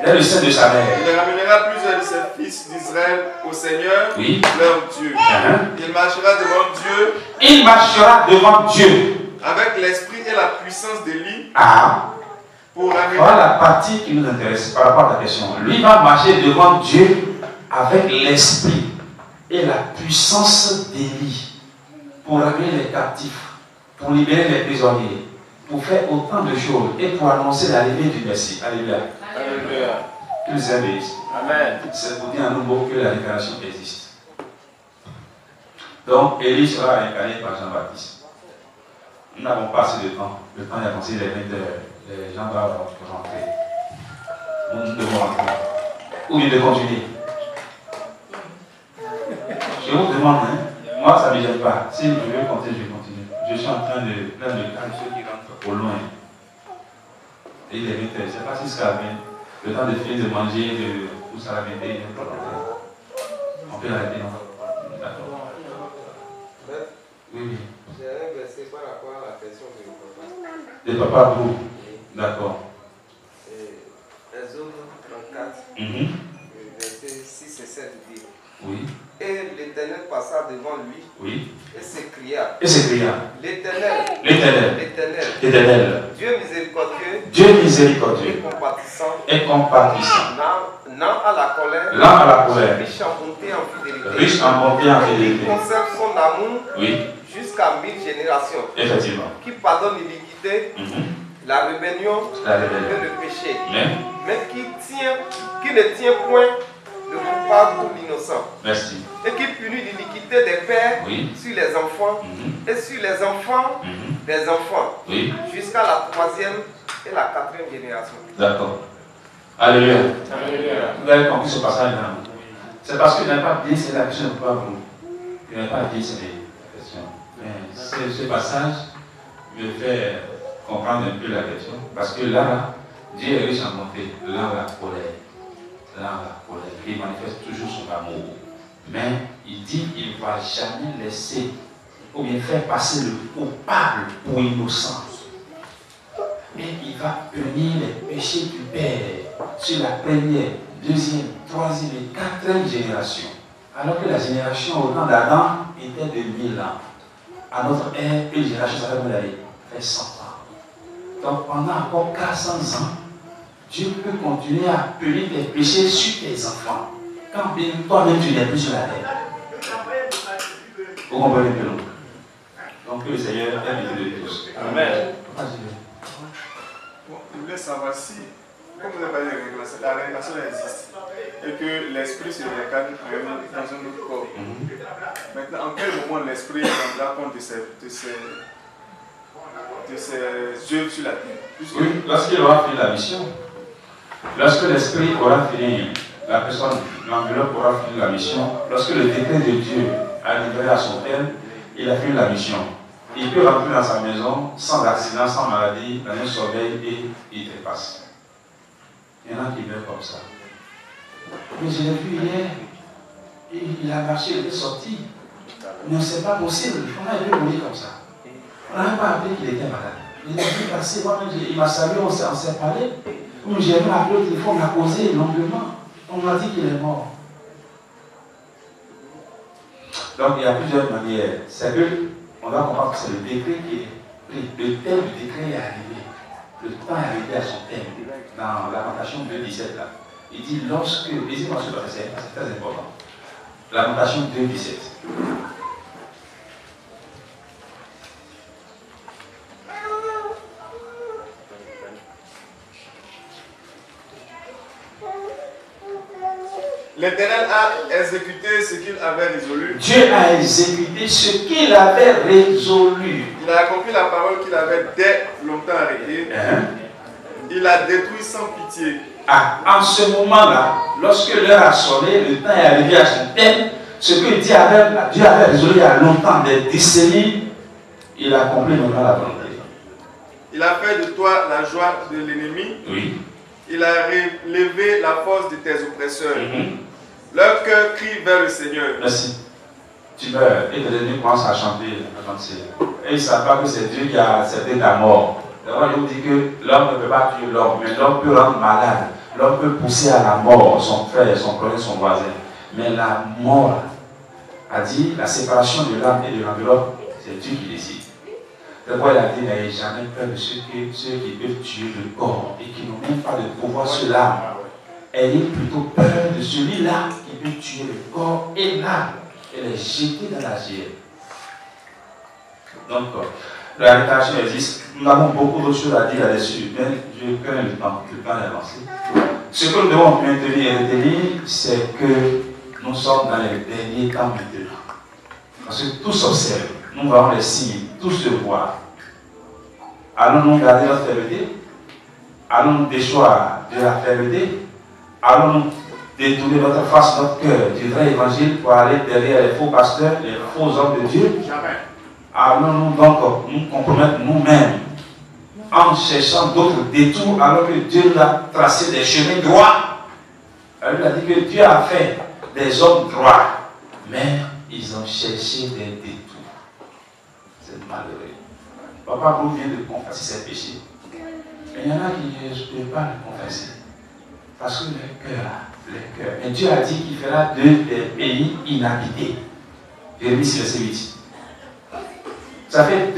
B: Il ramènera plusieurs de ses fils d'Israël au Seigneur, leur Dieu. Il marchera devant Dieu. Avec l'esprit et la puissance d'Élie. Voilà la partie qui nous intéresse par rapport à ta question. Lui va marcher devant Dieu avec l'esprit et la puissance d'Élie pour ramener les captifs, pour libérer les prisonniers, pour faire autant de choses et pour annoncer l'arrivée du Messie. Alléluia. Que les bénisse. Amen. C'est pour dire à nouveau que la réincarnation existe. Donc, Élie sera incarné par Jean-Baptiste. Nous n'avons pas assez de temps. Le temps est avancé, les 20 heures. Les gens doivent rentrer. Nous devons rentrer. Ou bien de continuer. Je vous demande, moi ça ne me gêne pas. Si je veux compter, je vais continuer. Je suis en train de prendre le cas de ceux qui rentrent au loin. Et les 20 heures, je ne sais pas si ça vient. Le temps de finir de manger, de tout ça, la 21, on peut arrêter, non? D'accord. Oui.
G: J'ai un verset par rapport à la question de
A: papa. De papa Brou. D'accord.
G: Exode 34, verset 6 et 7 dit. Et l'Éternel passa devant lui et s'écria. L'Éternel. Dieu miséricordieux. Et compatissant. Non à la colère. Riche en bonté en fidélité. Qui conserve son amour jusqu'à 1000 générations.
A: Effectivement.
G: Qui pardonne l'iniquité, la rébellion et le péché, mais qui ne tient point le coupable ou l'innocent.
A: Merci.
G: Et qui punit l'iniquité des pères sur les enfants et sur les enfants des enfants, jusqu'à la 3e et la 4e génération. D'accord.
A: Alléluia. Vous avez compris ce passage-là. C'est parce qu'il n'a pas dit c'est la question pour vous. Il n'a pas dit c'est la question. Mais ce passage me fait comprendre un peu la question. Parce que là, Dieu est riche en bonté. Là, la colère. Il manifeste toujours son amour. Mais il dit qu'il ne va jamais laisser ou bien faire passer le coupable pour innocent. Mais il va punir les péchés du Père sur la 1e, 2e, 3e et 4e génération. Alors que la génération au temps d'Adam était de 1000 ans. À notre ère, une génération, ça fait 100 ans. Donc pendant encore 400 ans, Dieu peut continuer à punir tes péchés sur tes enfants. Quand toi-même tu n'es plus sur la terre. Vous comprenez que non? Donc que le Seigneur est béni de tous. Amen.
F: Je voulais savoir si, comme vous avez parlé de réincarnation, la réincarnation existe et que l'esprit se réincarne dans un autre corps. Maintenant, en quel moment l'esprit rendra compte de ses œuvres sur la terre?
A: Oui, lorsqu'il aura fini la mission. Lorsque l'esprit aura fini, la personne, l'enveloppe aura fini la mission, lorsque le décret de Dieu a livré à son terme, il a fini la mission. Il peut rentrer dans sa maison sans accident, sans maladie, dans un sommeil et il dépasse. Il y en a qui meurent comme ça. Mais je l'ai vu hier, il a marché, il est sorti. Mais ce n'est pas possible, comment il peut mourir comme ça? On n'a même pas appris qu'il était malade. Il a vu passer, il m'a salué, on s'est parlé. J'ai même appelé au téléphone, on a causé longuement. On m'a dit qu'il est mort. Donc il y a plusieurs manières. C'est que on va comprendre que c'est le décret qui est pris. Le thème du décret est arrivé. Le temps est arrivé à son thème. Dans Lamentation 2.17 là. Il dit lorsque, lisez-moi ce verset, c'est très important. Lamentation 2.17.
F: L'Éternel a exécuté ce qu'il avait résolu.
A: Dieu a exécuté ce qu'il avait résolu.
F: Il a accompli la parole qu'il avait dès longtemps arrêtée. Il a détruit sans pitié.
A: En ce moment-là, lorsque l'heure a sonné, le temps est arrivé à son terme, ce que Dieu avait résolu il y a longtemps des décennies, il a accompli maintenant la volonté.
F: Il a fait de toi la joie de l'ennemi.
A: Oui. Il
F: a relevé la force de tes oppresseurs. Leur cœur crie vers le Seigneur.
A: Merci. Tu meurs et l'ennemi commence à chanter. Et ils ne savent pas que c'est Dieu qui a accepté ta mort. D'abord, il nous dit que l'homme ne peut pas tuer l'homme, mais l'homme peut rendre malade. L'homme peut pousser à la mort son frère, son collègue, son voisin. Mais la mort, a dit, la séparation de l'âme et de l'enveloppe, c'est Dieu qui décide. D'abord, il a dit, n'ayez jamais peur de ceux qui peuvent tuer le corps et qui n'ont même pas de pouvoir sur l'âme. Ayez plutôt peur de celui-là qui peut tuer le corps et l'âme et les jeter dans la gienne. Donc, la réincarnation existe. Nous avons beaucoup d'autres choses à dire là-dessus, mais je connais le temps d'avancer. Ce que nous devons maintenir et retenir, c'est que nous sommes dans les derniers temps maintenant. Parce que tout s'observe, nous voyons les signes, tout se voit. Allons-nous garder notre fermeté? Allons-nous déchoir de la fermeté? Allons-nous détourner notre face, notre cœur du vrai évangile pour aller derrière les faux pasteurs, les faux hommes de Dieu? Jamais. Allons-nous donc nous compromettre nous-mêmes en cherchant d'autres détours alors que Dieu nous a tracé des chemins droits? Il a dit que Dieu a fait des hommes droits, mais ils ont cherché des détours. C'est malheureux. Papa vous vient de confesser ses péchés. Mais il y en a qui ne peuvent pas le confesser. Parce que le cœur. Mais Dieu a dit qu'il fera des pays inhabités. Jérémie 6:8. Ça fait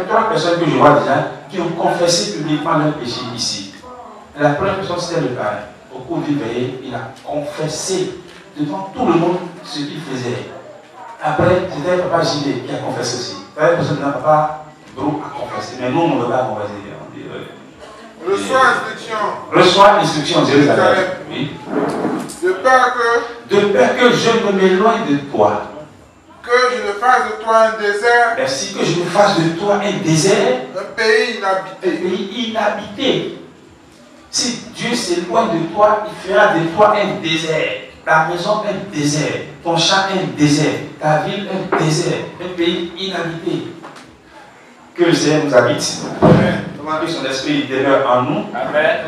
A: 3 personnes que je vois déjà qui ont confessé publiquement leur péché ici. Et la première personne, c'était le parrain. Au cours du veillé, il a confessé devant tout le monde ce qu'il faisait. Après, c'était Papa Gilles qui a confessé aussi. La personne n'a pas Brou a confessé. Mais nous, on ne veut pas confesser.
H: Reçois instruction.
A: Reçois instruction, Jérusalem. Oui.
H: De peur
A: que je ne m'éloigne de toi.
H: Que je ne fasse de toi un désert.
A: Merci, que je ne fasse de toi un désert.
H: Un pays inhabité.
A: Un pays inhabité. Si Dieu s'éloigne de toi, il fera de toi un désert. Ta maison un désert. Ton champ un désert. Ta ville un désert. Un pays inhabité. Que le Seigneur nous habite. Amen. Que son esprit demeure en nous. Amen.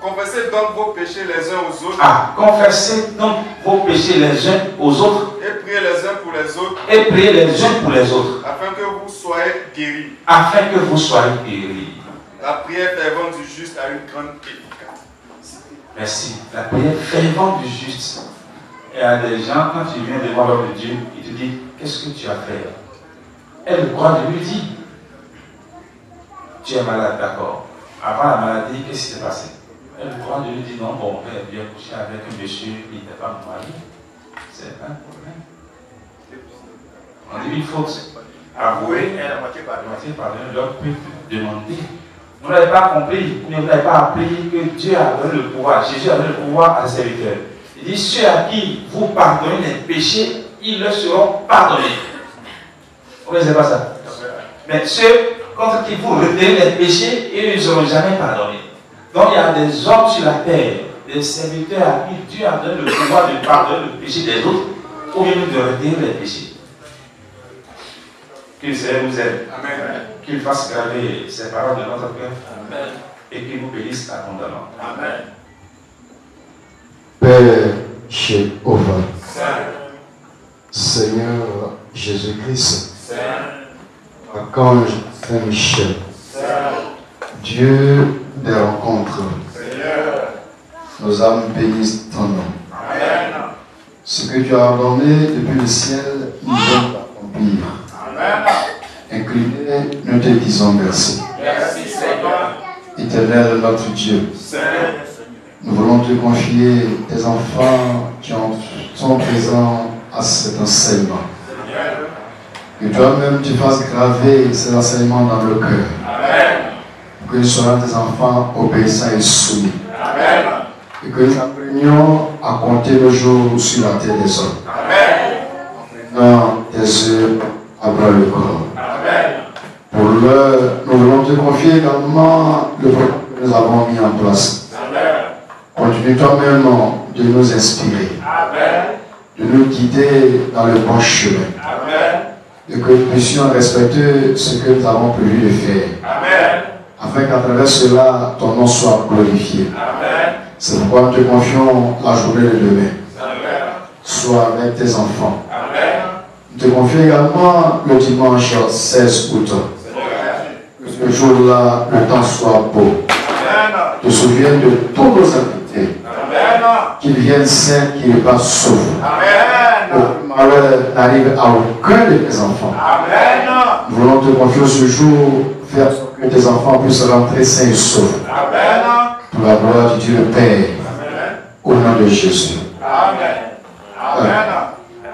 B: Confessez donc vos péchés les uns aux autres.
A: Ah, confessez donc vos péchés les uns aux autres.
B: Et priez les uns pour les autres.
A: Et priez les uns pour les autres.
B: Afin que vous soyez guéris.
A: Afin que vous soyez guéris.
B: La prière fervente du juste a une grande efficacité.
A: Merci. La prière fervente du juste. Il y a des gens, quand tu viens devant l'homme de Dieu, ils te disent, qu'est-ce que tu as fait? Elle croit de lui dire, tu es malade, d'accord. Avant la maladie, qu'est-ce qui s'est passé? Elle croit de lui dire, non, bon, père vient coucher avec un monsieur qui n'était pas mon mari. C'est un problème. On dit, il faut avouer et la moitié pardonner. L'homme peut te demander. Vous n'avez pas compris, vous n'avez pas appris que Dieu a donné le pouvoir. Jésus a donné le pouvoir à ses serviteurs. Il dit, ceux à qui vous pardonnez les péchés, ils leur seront pardonnés. Vous ne savez pas ça? Mais ceux contre qui vous retirez les péchés, ils ne seront jamais pardonnés. Donc il y a des hommes sur la terre, des serviteurs à qui Dieu a donné le pouvoir de pardonner le péché des autres, ou bien de retirer les péchés. Que le Seigneur nous aide. Amen. Qu'il fasse graver ces paroles de notre cœur. Amen. Et qu'il nous bénisse abondamment. Amen.
I: Père Jéhovah, Seigneur Jésus-Christ, Archange Saint-Michel, Dieu des rencontres, nos âmes bénissent ton nom. Amen. Ce que tu as ordonné depuis le ciel, nous allons l'accomplir. Incliné, nous te disons merci. Merci, Seigneur. Éternel notre Dieu, nous voulons te confier tes enfants qui sont présents à cet enseignement. Que toi-même tu fasses graver ces enseignements dans le cœur. Amen. Que nous soyons tes enfants obéissants et soumis. Amen. Et que nous apprenions à compter le jour sur la terre des hommes. Amen. En tes œuvres à bras le corps. Amen. Pour l'heure, nous voulons te confier également le programme que nous avons mis en place. Amen. Continue toi-même de nous inspirer. Amen. De nous guider dans le bon chemin. Amen. Et que nous puissions respecter ce que nous avons prévu de faire. Amen. Afin qu'à travers cela, ton nom soit glorifié. Amen. C'est pourquoi nous te confions la journée de demain. Amen. Sois avec tes enfants. Amen. Nous te confions également le dimanche 16 août. Que ce jour-là, le temps soit beau. Amen. Te souviens de tous nos invités. Qu'ils viennent sains, qu'ils repartent saufs. Aucun malheur n'arrive à aucun de tes enfants. Amen. Nous voulons te confier ce jour, faire que tes enfants puissent rentrer sains et saufs. Amen. Pour la gloire du Dieu le Père. Amen. Au nom de Jésus. Amen. Amen.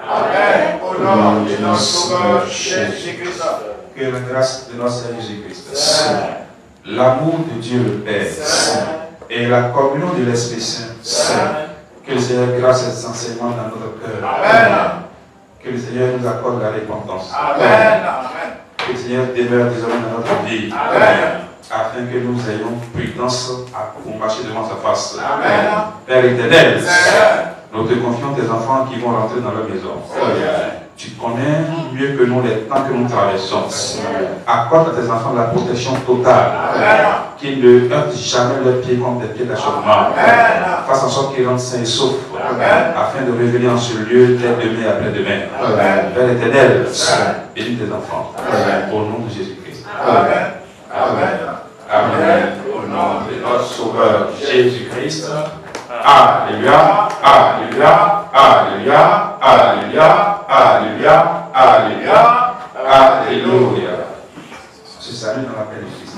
I: Amen. Au nom de notre Sauveur Jésus-Christ.
A: Que la grâce de notre Seigneur Jésus-Christ, l'amour de Dieu le Père et la communion de l'Esprit Saint, que le Seigneur grâce à ces enseignements dans notre cœur. Amen. Que le Seigneur nous accorde la repentance. Amen. Que le Seigneur demeure désormais dans notre vie. Amen. Afin que nous ayons prudence pour marcher devant sa face. Amen. Père éternel, nous te confions tes enfants qui vont rentrer dans leur maison. Amen. Tu connais mieux que nous les temps que nous traversons. Accorde à tes enfants la protection totale. Qu'ils ne heurtent jamais leurs pieds contre des pieds d'achoppement. Fasse en sorte qu'ils rentrent sains et saufs. Afin de revenir en ce lieu dès demain et après-demain. Père éternel, bénis tes enfants. Au nom de Jésus-Christ. Amen. Amen. Amen. Au nom de notre Sauveur Jésus-Christ. Alléluia. Alléluia. Alléluia. Alléluia. Alléluia. Alléluia. Alléluia. Ce salut dans la paix de Christ.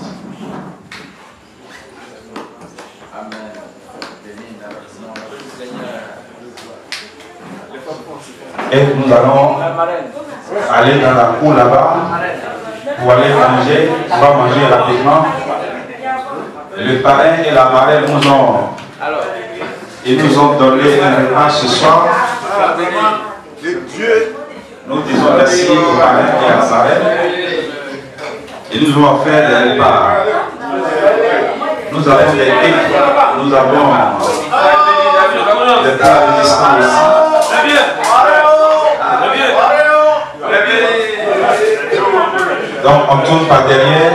D: Amen.
A: Et nous allons aller dans la cour là-bas pour aller manger. On va manger rapidement. Le parrain et la marraine nous ont donné un repas ce soir. Nous disons merci au parrain et à la marraine. Et nous avons fait des repas. Nous avons des cakes, nous avons des plats résistants aussi. Donc on tourne par derrière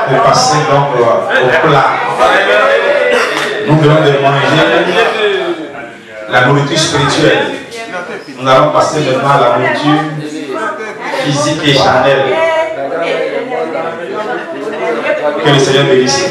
A: pour passer donc au plat. Nous venons de manger la nourriture spirituelle. Nous allons passer maintenant à la nourriture physique et charnelle. Que le Seigneur bénisse.